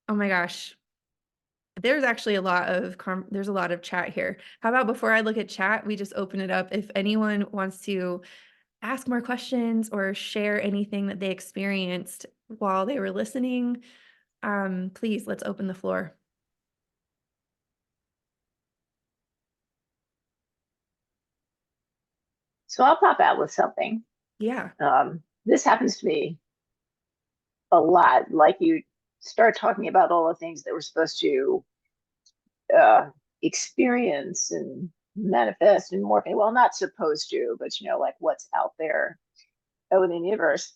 Oh my gosh. There's actually a lot of chat here. How about before I look at chat, we just open it up. If anyone wants to ask more questions or share anything that they experienced while they were listening, please, let's open the floor. So I'll pop out with something. Yeah. This happens to me a lot. Like you start talking about all the things that we're supposed to experience and manifest and morph. Well, not supposed to, but like what's out there in the universe.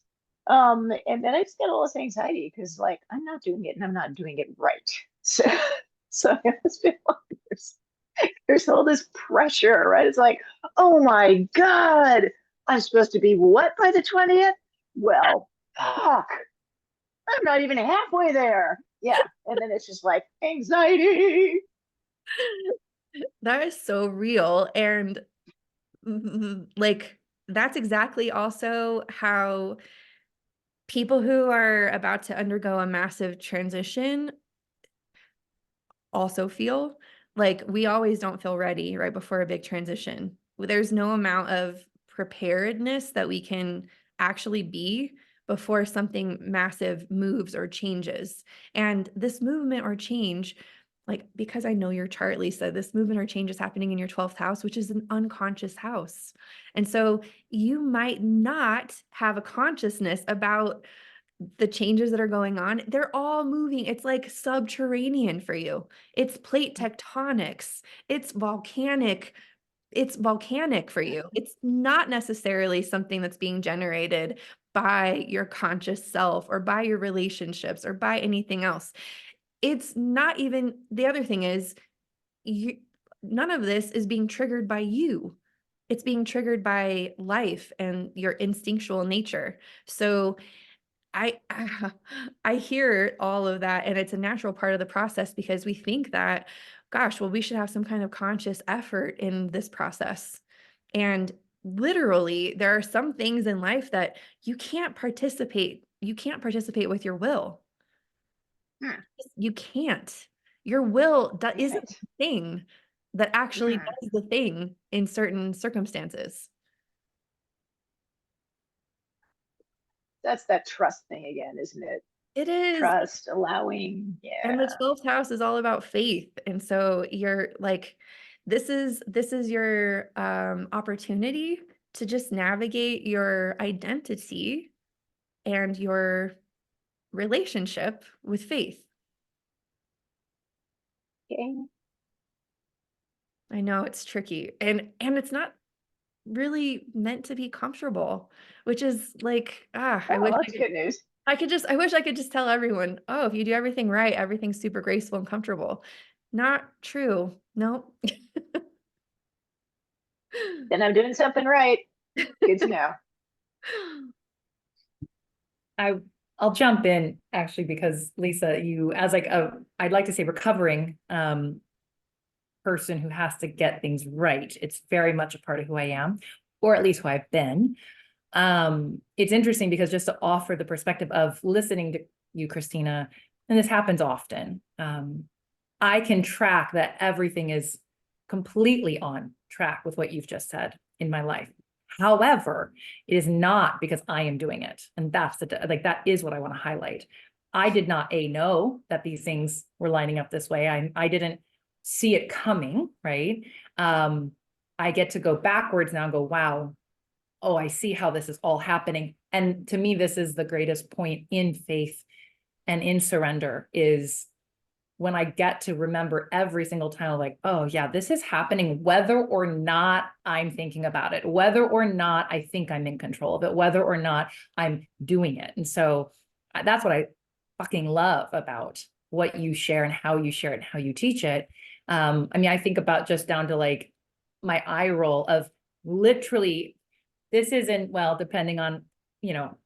And then I just get all this anxiety because like I'm not doing it and I'm not doing it right. So, so I just feel like there's all this pressure, right? It's like, oh my God, I'm supposed to be what by the 20th? Well, fuck, I'm not even halfway there. Yeah. And then it's just like anxiety. That is so real. And like, that's exactly also how people who are about to undergo a massive transition also feel. Like, we always don't feel ready right before a big transition. There's no amount of preparedness that we can actually be before something massive moves or changes. And this movement or change, like, because I know your chart, Lisa, this movement or change is happening in your 12th house, which is an unconscious house. And so you might not have a consciousness about the changes that are going on, they're all moving. It's like subterranean for you. It's plate tectonics. It's volcanic for you. It's not necessarily something that's being generated by your conscious self or by your relationships or by anything else. It's not even, the other thing is, you, none of this is being triggered by you. It's being triggered by life and your instinctual nature. So I I hear all of that, and it's a natural part of the process because we think that, gosh, well, we should have some kind of conscious effort in this process. And literally, there are some things in life that you can't participate with your will. Hmm. You can't. Your will Damn isn't it. the thing that actually Hmm. does the thing in certain circumstances. That's that trust thing again, isn't it? It is. Trust, allowing. And the Yeah. 12th house is all about faith. And so you're like, this is your opportunity to just navigate your identity and your relationship with faith. Okay. I know it's tricky, and it's not really meant to be comfortable, which is like, Oh, that's good news. I wish I could just tell everyone, oh, if you do everything right, everything's super graceful and comfortable. Not true. Nope. Then I'm doing something right. Good to know. I I'll jump in actually because Lisa, you as like a I'd like to say recovering person who has to get things right. It's very much a part of who I am, or at least who I've been. It's interesting because just to offer the perspective of listening to you, Christina, and this happens often. I can track that everything is completely on track with what you've just said in my life. However, it is not because I am doing it. And that's like, that is what I want to highlight. I did not know that these things were lining up this way. I didn't see it coming, right? I get to go backwards now and go, wow, oh, I see how this is all happening. And to me, this is the greatest point in faith and in surrender is when I get to remember every single time, like, oh yeah, this is happening, whether or not I'm thinking about it, whether or not I think I'm in control of it, whether or not I'm doing it. And so that's what I fucking love about what you share and how you share it and how you teach it. I mean, I think about just down to like my eye roll of literally, this isn't, well, depending on,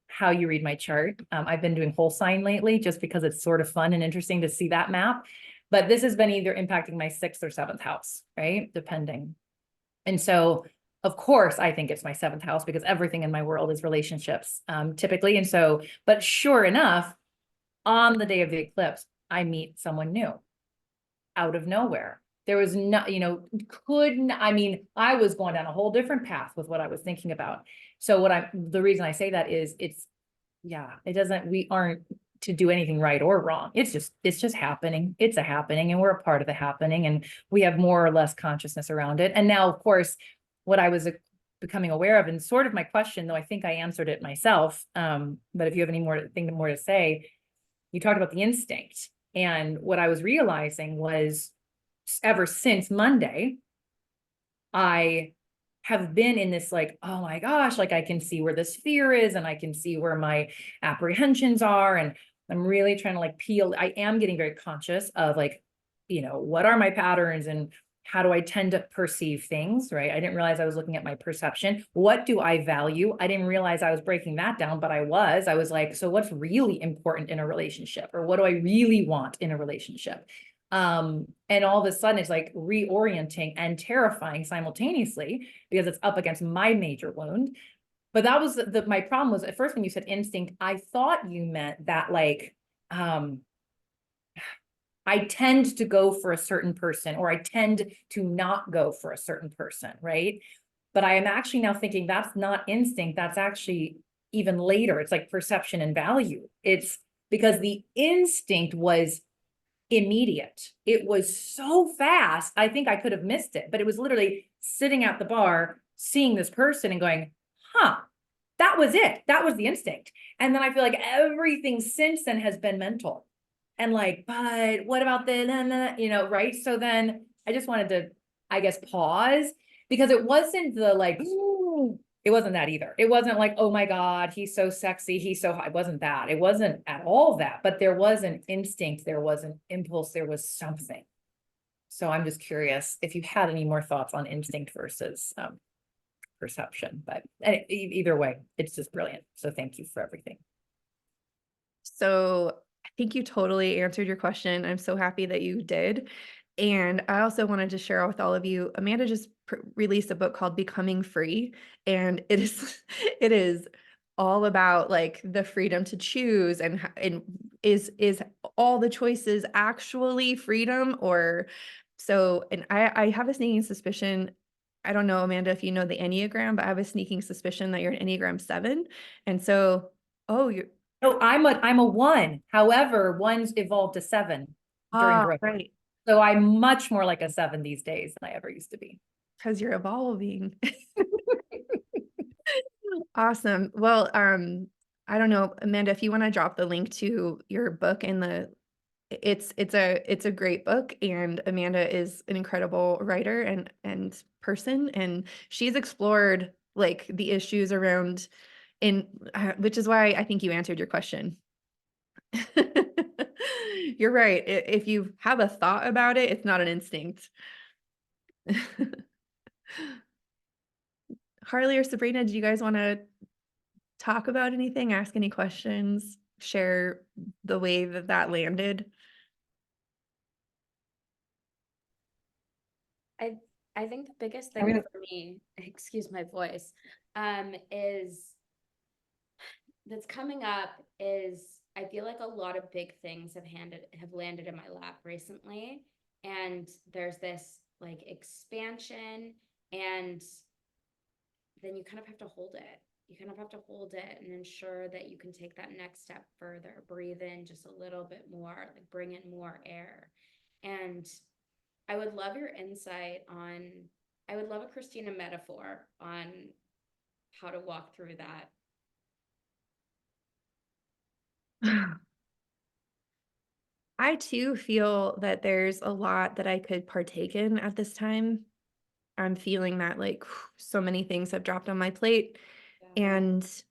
how you read my chart. I've been doing whole sign lately just because it's sort of fun and interesting to see that map. But this has been either impacting my 6th or 7th house, right? Depending. And so, of course, I think it's my 7th house because everything in my world is relationships, typically. And so, but sure enough, on the day of the eclipse, I meet someone new out of nowhere. There was not, couldn't, I mean, I was going down a whole different path with what I was thinking about. So the reason I say that is we aren't to do anything right or wrong. It's just happening. It's a happening and we're a part of the happening and we have more or less consciousness around it. And now, of course, what I was becoming aware of and sort of my question, though I think I answered it myself. But if you have any more to say, you talked about the instinct. And what I was realizing was ever since Monday, I have been in this like, oh my gosh, like I can see where this fear is and I can see where my apprehensions are. And I'm really trying to like peel. I am getting very conscious of like, what are my patterns and how do I tend to perceive things, right? I didn't realize I was looking at my perception. What do I value? I didn't realize I was breaking that down, but I was like, so what's really important in a relationship or what do I really want in a relationship? And all of a sudden it's like reorienting and terrifying simultaneously because it's up against my major wound. But that was my problem was at first when you said instinct, I thought you meant that like, I tend to go for a certain person or I tend to not go for a certain person, right? But I am actually now thinking that's not instinct. That's actually even later. It's like perception and value. It's because the instinct was immediate. It was so fast. I think I could have missed it, but it was literally sitting at the bar, seeing this person and going, huh, that was it. That was the instinct. And then I feel like everything since then has been mental. And like, but what about the, nah, nah, you know, right? So then I just wanted to, I guess, pause because it wasn't the like, ooh, it wasn't that either. It wasn't like, oh my God, he's so sexy. He's so hot. It wasn't that. It wasn't at all that, but there was an instinct. There was an impulse. There was something. So I'm just curious if you had any more thoughts on instinct versus perception, but either way, it's just brilliant. So thank you for everything. So I think you totally answered your question. I'm so happy that you did. And I also wanted to share with all of you, Amanda just released a book called Becoming Free, and it is it is all about like the freedom to choose and is all the choices actually freedom or so and I have a sneaking suspicion. I don't know, Amanda, if you know the Enneagram, but I have a sneaking suspicion that you're an Enneagram 7. And so, oh, you're No, I'm a 1. However, 1's evolved to 7 during growth. right, So I'm much more like a 7 these days than I ever used to be. because you're evolving. Awesome. Well, I don't know, Amanda, if you want to drop the link to your book in the it's a great book, and Amanda is an incredible writer and person, and she's explored like the issues around in which is why I think you answered your question. You're right. If you have a thought about it, it's not an instinct. Harley or Sabrina, do you guys want to talk about anything, ask any questions, share the way that that landed? I I think the biggest I thing mean- for me, excuse my voice, is that's coming up is I feel like a lot of big things have landed in my lap recently. And there's this like expansion, and then you kind of have to hold it. You kind of have to hold it and ensure that you can take that next step further, breathe in just a little bit more, like bring in more air. And I would love your insight on, I would love a Christina metaphor on how to walk through that. I too feel that there's a lot that I could partake in at this time. I'm feeling that like so many things have dropped on my plate. Yeah. And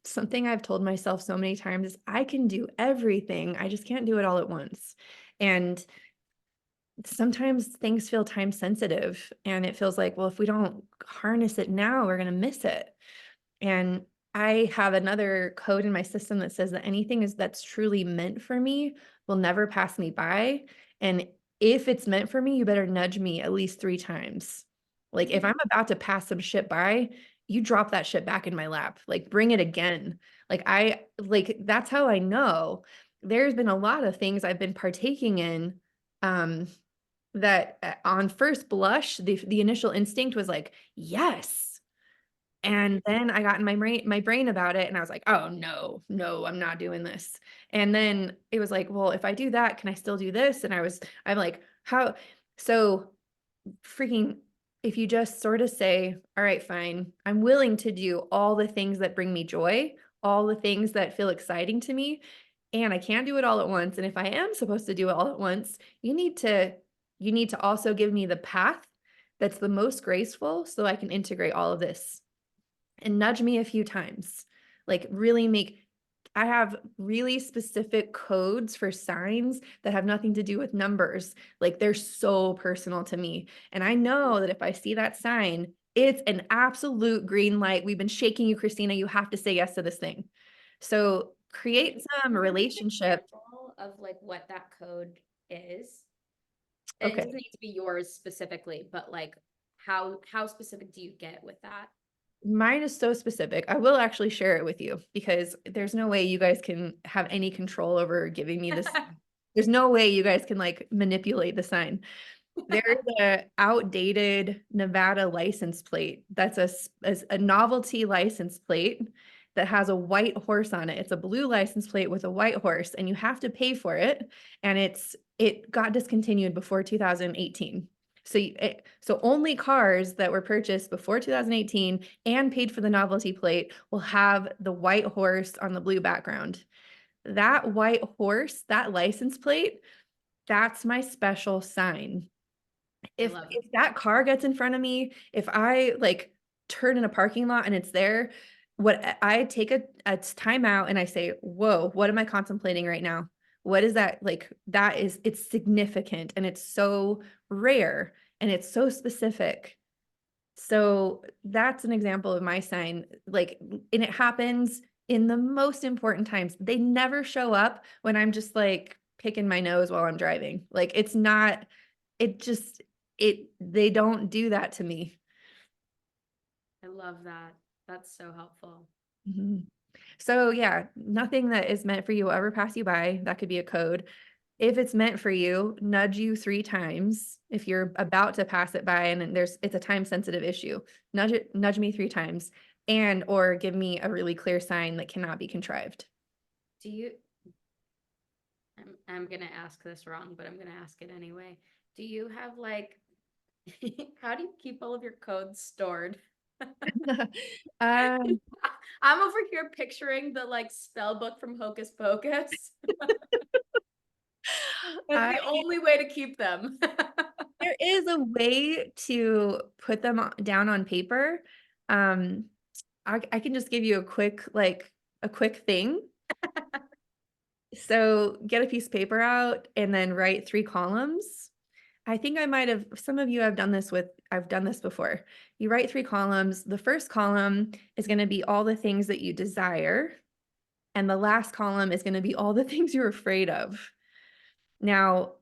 something I've told myself so many times is I can do everything. I just can't do it all at once. And sometimes things feel time sensitive, and it feels like, well, if we don't harness it now, we're going to miss it. And I have another code in my system that says that anything that's truly meant for me will never pass me by. And if it's meant for me, you better nudge me at least 3 times. Like if I'm about to pass some shit by, you drop that shit back in my lap. Like bring it again. That's how I know. There's been a lot of things I've been partaking in that on first blush, the initial instinct was like, yes. And then I got in my brain about it, and I was like, oh no, no, I'm not doing this. And then it was like, well, if I do that, can I still do this? And I'm like, how? So freaking, if you just sort of say, all right, fine, I'm willing to do all the things that bring me joy, all the things that feel exciting to me, and I can't do it all at once. And if I am supposed to do it all at once, you need to also give me the path that's the most graceful so I can integrate all of this, and nudge me a few times. Like I have really specific codes for signs that have nothing to do with numbers. Like they're so personal to me. And I know that if I see that sign, it's an absolute green light. We've been shaking you, Christina. You have to say yes to this thing. So create some Can you give an relationship. example of like what that code is? It Okay. doesn't need to be yours specifically, but like how specific do you get with that? Mine is so specific. I will actually share it with you because there's no way you guys can have any control over giving me this. There's no way you guys can like manipulate the sign. There is a outdated Nevada license plate that's a novelty license plate that has a white horse on it. It's a blue license plate with a white horse, and you have to pay for it. And it got discontinued before 2018. So only cars that were purchased before 2018 and paid for the novelty plate will have the white horse on the blue background. That white horse, that license plate, that's my special sign. If love it. if that car gets in front of me, if I like turn in a parking lot and it's there, what I take a time out and I say, whoa, what am I contemplating right now? What is that? Like, that is, it's significant and it's so rare and it's so specific. So that's an example of my sign. Like, and it happens in the most important times. They never show up when I'm just like picking my nose while I'm driving. Like, it's not, it just, they don't do that to me. I love that. That's so helpful. Mhm. So yeah, nothing that is meant for you will ever pass you by. That could be a code. If it's meant for you, nudge you 3 times. If you're about to pass it by and it's a time sensitive issue, nudge me 3 times, and or give me a really clear sign that cannot be contrived. Do you, I'm gonna ask this wrong, but I'm gonna ask it anyway. Do you have like, how do you keep all of your codes stored? Um, I'm over here picturing the like spell book from Hocus Pocus. That's I the only way to keep them. There is a way to put them down on paper. Um, I can just give you a quick thing. So get a piece of paper out and then write 3 columns. I think I might have, some of you have done this with, I've done this before. You write 3 columns. The first column is going to be all the things that you desire. And the last column is going to be all the things you're afraid of. Now,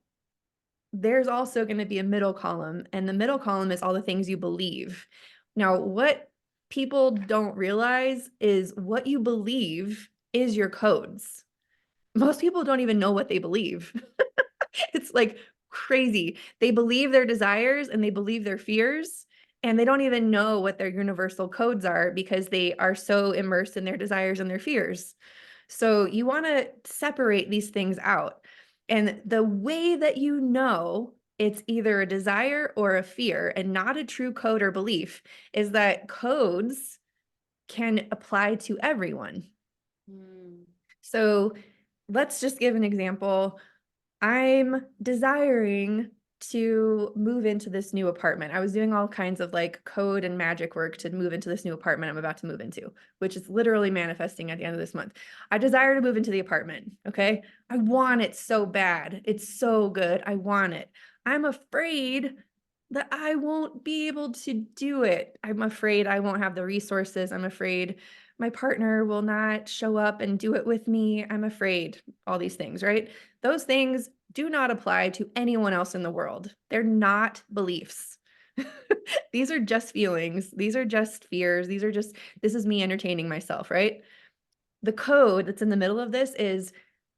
there's also going to be a middle column, and the middle column is all the things you believe. Now, what people don't realize is what you believe is your codes. Most people don't even know what they believe. It's like crazy. They believe their desires and they believe their fears, and they don't even know what their universal codes are because they are so immersed in their desires and their fears. So you want to separate these things out. And the way that you know it's either a desire or a fear and not a true code or belief is that codes can apply to everyone. Hmm. So let's just give an example. I'm desiring to move into this new apartment. I was doing all kinds of like code and magic work to move into this new apartment I'm about to move into, which is literally manifesting at the end of this month. I desire to move into the apartment. Okay. I want it so bad. It's so good. I want it. I'm afraid that I won't be able to do it. I'm afraid I won't have the resources. I'm afraid my partner will not show up and do it with me. I'm afraid all these things, right? Those things do not apply to anyone else in the world. They're not beliefs. These are just feelings. These are just fears. This is me entertaining myself, right? The code that's in the middle of this is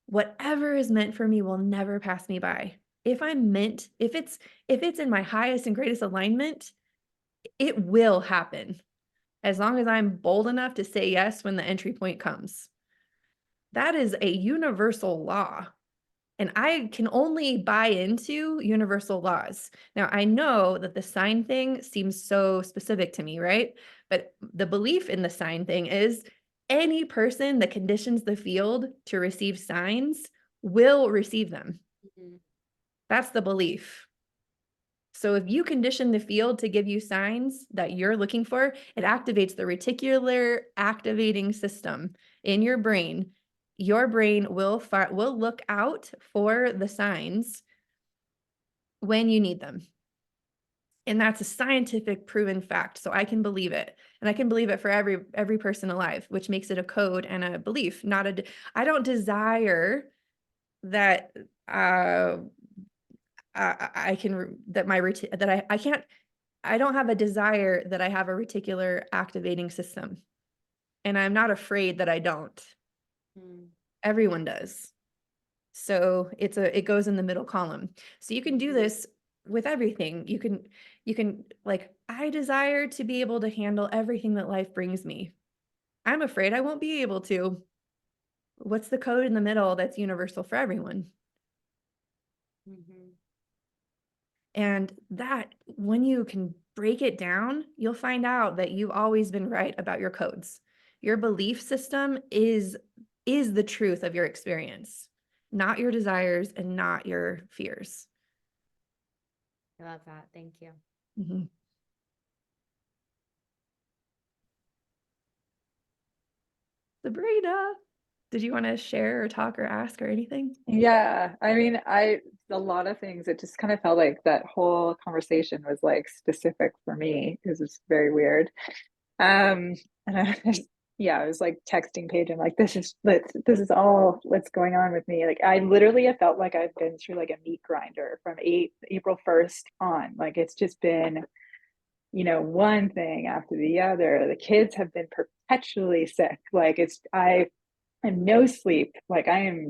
whatever is meant for me will never pass me by. If it's in my highest and greatest alignment, it will happen as long as I'm bold enough to say yes when the entry point comes. That is a universal law. And I can only buy into universal laws. Now, I know that the sign thing seems so specific to me, right? But the belief in the sign thing is any person that conditions the field to receive signs will receive them. Mhm. That's the belief. So if you condition the field to give you signs that you're looking for, it activates the reticular activating system in your brain. Your brain will look out for the signs when you need them. And that's a scientific proven fact. So I can believe it. And I can believe it for every person alive, which makes it a code and a belief, I don't desire that I can that my that I can't I don't have a desire that I have a reticular activating system. And I'm not afraid that I don't. Hmm. Everyone does. So it goes in the middle column. So you can do this with everything. You can like, I desire to be able to handle everything that life brings me. I'm afraid I won't be able to. What's the code in the middle that's universal for everyone? Mhm. And that, when you can break it down, you'll find out that you've always been right about your codes. Your belief system is the truth of your experience, not your desires and not your fears. I love that. Thank you. Mhm. Sabrina, did you want to share or talk or ask or anything? Yeah, I mean, a lot of things, it just kind of felt like that whole conversation was like specific for me. It was just very weird. And I was, yeah, I was like texting Paige, I'm like, this is all what's going on with me. Like I literally have felt like I've been through like a meat grinder from April 1st on. Like it's just been, one thing after the other. The kids have been perpetually sick. Like I am no sleep. Like I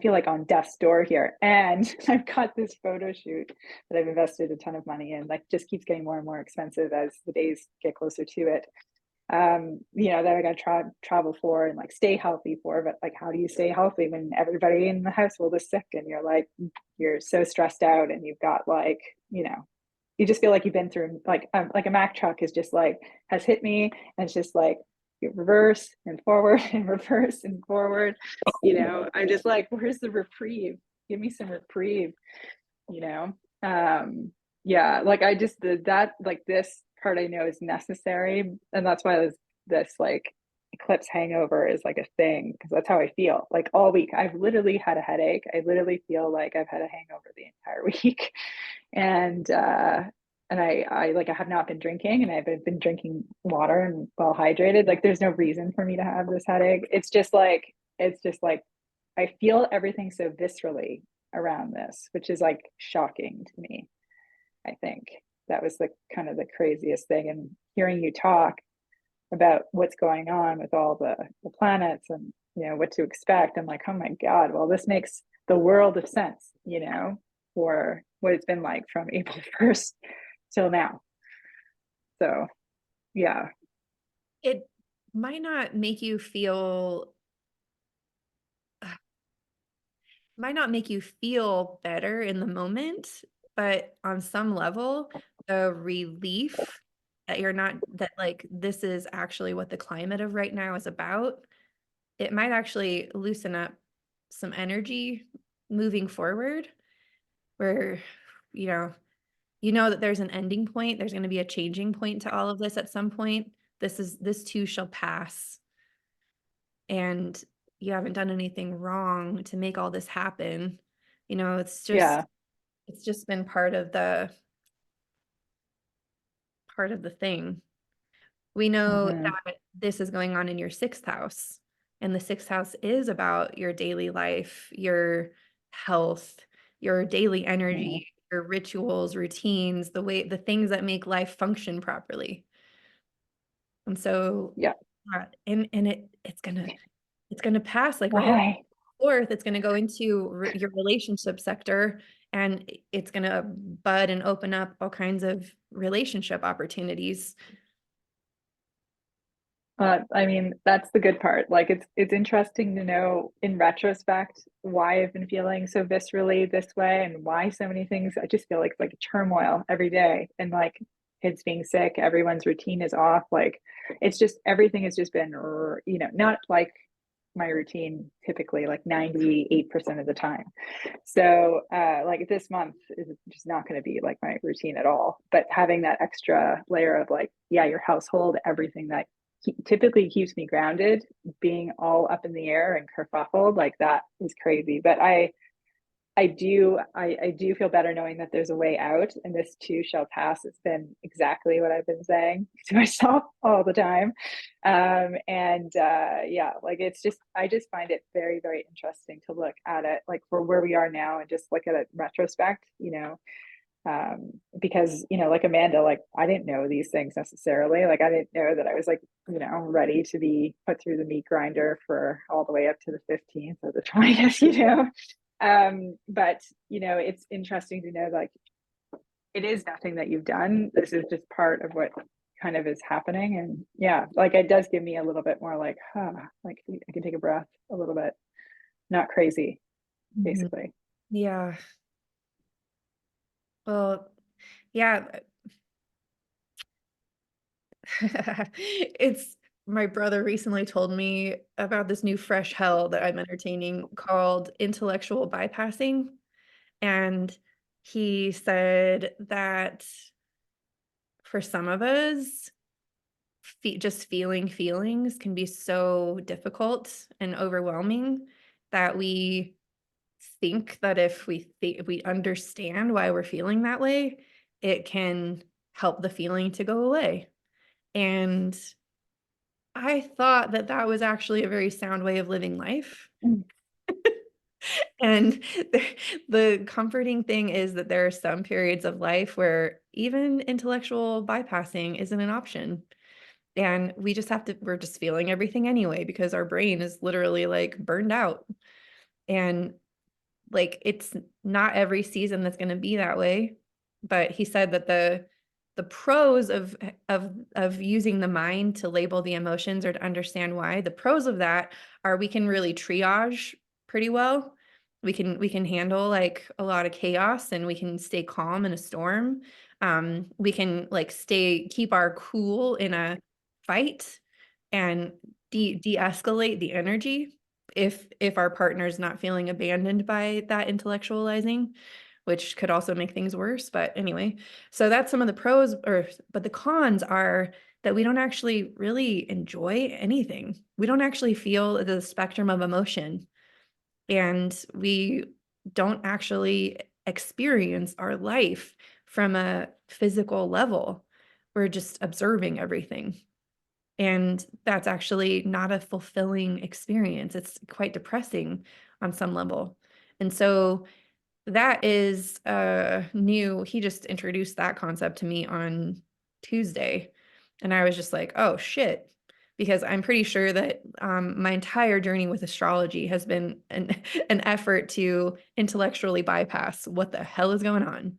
feel like on death's door here. And I've got this photo shoot that I've invested a ton of money in, like just keeps getting more and more expensive as the days get closer to it. That I got to travel for and like stay healthy for, but like, how do you stay healthy when everybody in the household is sick and you're so stressed out and you've got like, you just feel like you've been through like a Mack truck is just like has hit me and it's just like reverse and forward and reverse and forward. I'm just like, where's the reprieve? Give me some reprieve, you know? Yeah, like I just did that, like this part I know is necessary. And that's why this like eclipse hangover is like a thing, because that's how I feel. Like all week, I've literally had a headache. I literally feel like I've had a hangover the entire week. And I have not been drinking and I've been drinking water and well hydrated. Like there's no reason for me to have this headache. It's just like I feel everything so viscerally around this, which is like shocking to me. I think that was the kind of the craziest thing. And hearing you talk about what's going on with all the planets and what to expect, I'm like, oh my God, well, this makes the world of sense, for what it's been like from April 1st till now. So yeah. It might not make you feel better in the moment, but on some level, the relief that you're not, that like this is actually what the climate of right now is about, it might actually loosen up some energy moving forward, where you know that there's an ending point, there's going to be a changing point to all of this at some point. This too shall pass, and you haven't done anything wrong to make all this happen. It's just Yeah. it's just been part of the thing. We know Mhm. that this is going on in your sixth house, and the sixth house is about your daily life, your health, your daily Mhm. energy, your rituals, routines, the things that make life function properly. And so, Yeah. and it's gonna pass, like right Why? fourth, it's gonna go into your relationship sector, and it's gonna bud and open up all kinds of relationship opportunities. I mean, that's the good part. Like it's interesting to know in retrospect why I've been feeling so viscerally this way and why so many things. I just feel like it's like a turmoil every day. And like kids being sick, everyone's routine is off. Like it's just everything has just been, not like my routine typically like 98% of the time. So like this month is just not going to be like my routine at all. But having that extra layer of like, yeah, your household, everything that typically keeps me grounded, being all up in the air and kerfuffled, like that is crazy. But I do feel better knowing that there's a way out and this too shall pass. It's been exactly what I've been saying to myself all the time. Yeah, like I just find it very, very interesting to look at it like for where we are now and just look at it in retrospect, because like Amanda, like I didn't know these things necessarily. Like I didn't know that I was like ready to be put through the meat grinder for all the way up to the 15th or the 20th. But it's interesting to know like it is nothing that you've done. This is just part of what kind of is happening. And yeah, like it does give me a little bit more like like I can take a breath a little bit, not crazy Mhm. basically. Yeah. Well, yeah, it's my brother recently told me about this new fresh hell that I'm entertaining called intellectual bypassing. And he said that for some of us, just feeling feelings can be so difficult and overwhelming that we think that if we understand why we're feeling that way, it can help the feeling to go away. And I thought that that was actually a very sound way of living life. Mm. And the comforting thing is that there are some periods of life where even intellectual bypassing isn't an option. And we just have to, we're just feeling everything anyway because our brain is literally like burned out. And like it's not every season that's going to be that way. But he said that the pros of using the mind to label the emotions or to understand why, the pros of that are we can really triage pretty well. We can handle like a lot of chaos and we can stay calm in a storm. We can like keep our cool in a fight and de-escalate the energy if our partner's not feeling abandoned by that intellectualizing, which could also make things worse. But anyway, so that's some of the pros, but the cons are that we don't actually really enjoy anything. We don't actually feel the spectrum of emotion, and we don't actually experience our life from a physical level. We're just observing everything. And that's actually not a fulfilling experience. It's quite depressing on some level. And so that is new. He just introduced that concept to me on Tuesday. And I was just like, oh shit. Because I'm pretty sure that my entire journey with astrology has been an effort to intellectually bypass what the hell is going on.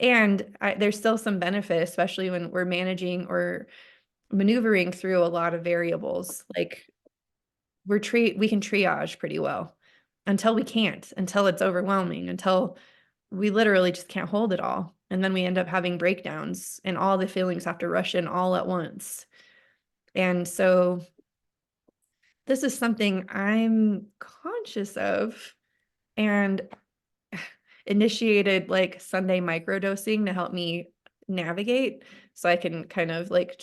And there's still some benefit, especially when we're managing or maneuvering through a lot of variables. Like we can triage pretty well until we can't, until it's overwhelming, until we literally just can't hold it all. And then we end up having breakdowns and all the feelings have to rush in all at once. And so this is something I'm conscious of and initiated like Sunday microdosing to help me navigate so I can kind of like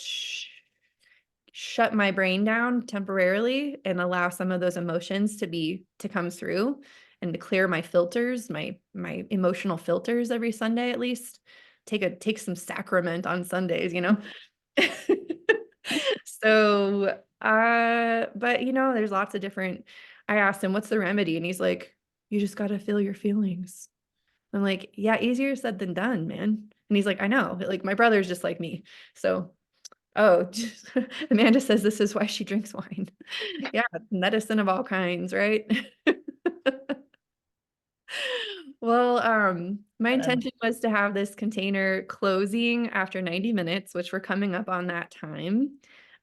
shut my brain down temporarily and allow some of those emotions to come through and to clear my filters, my emotional filters every Sunday at least. Take some sacrament on Sundays, you know. So but you know, there's lots of different. I asked him, what's the remedy? And he's like, you just gotta feel your feelings. I'm like, yeah, easier said than done, man. And he's like, I know, like my brother's just like me. So oh, Amanda says this is why she drinks wine. Yeah, medicine of all kinds, right? Well, my intention was to have this container closing after 90 minutes, which we're coming up on that time.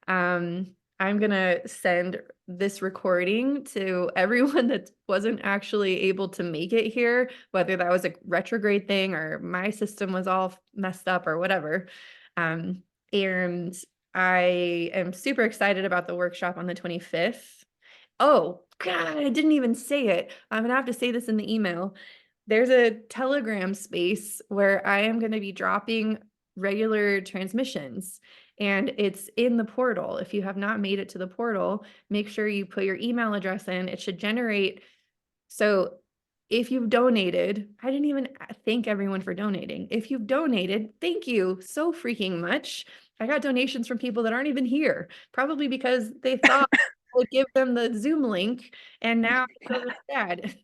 I'm gonna send this recording to everyone that wasn't actually able to make it here, whether that was a retrograde thing or my system was all messed up or whatever. And I am super excited about the workshop on the 25th. Oh, God, I didn't even say it. I'm gonna have to say this in the email. There's a Telegram space where I am going to be dropping regular transmissions, and it's in the portal. If you have not made it to the portal, make sure you put your email address in. It should generate. So if you've donated, I didn't even thank everyone for donating. If you've donated, thank you so freaking much. I got donations from people that aren't even here, probably because they thought I would give them the Zoom link, and now I feel really sad.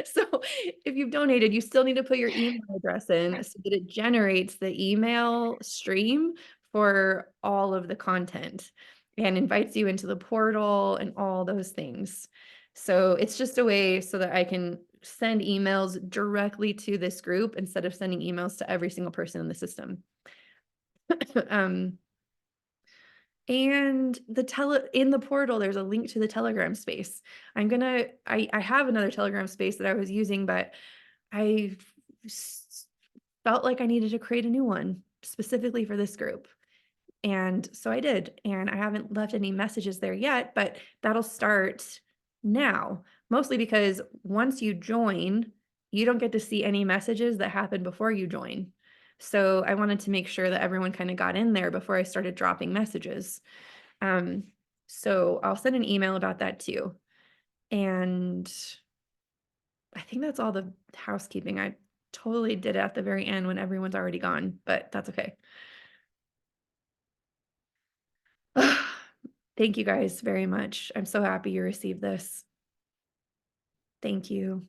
So if you've donated, you still need to put your email address in so that it generates the email stream for all of the content and invites you into the portal and all those things. So it's just a way so that I can send emails directly to this group instead of sending emails to every single person in the system. And in the portal, there's a link to the Telegram space. I have another Telegram space that I was using, but I felt like I needed to create a new one specifically for this group. And so I did, and I haven't left any messages there yet, but that'll start now, mostly because once you join, you don't get to see any messages that happened before you join. So I wanted to make sure that everyone kind of got in there before I started dropping messages. So I'll send an email about that too. And I think that's all the housekeeping. I totally did it at the very end when everyone's already gone, but that's okay. Thank you guys very much. I'm so happy you received this. Thank you.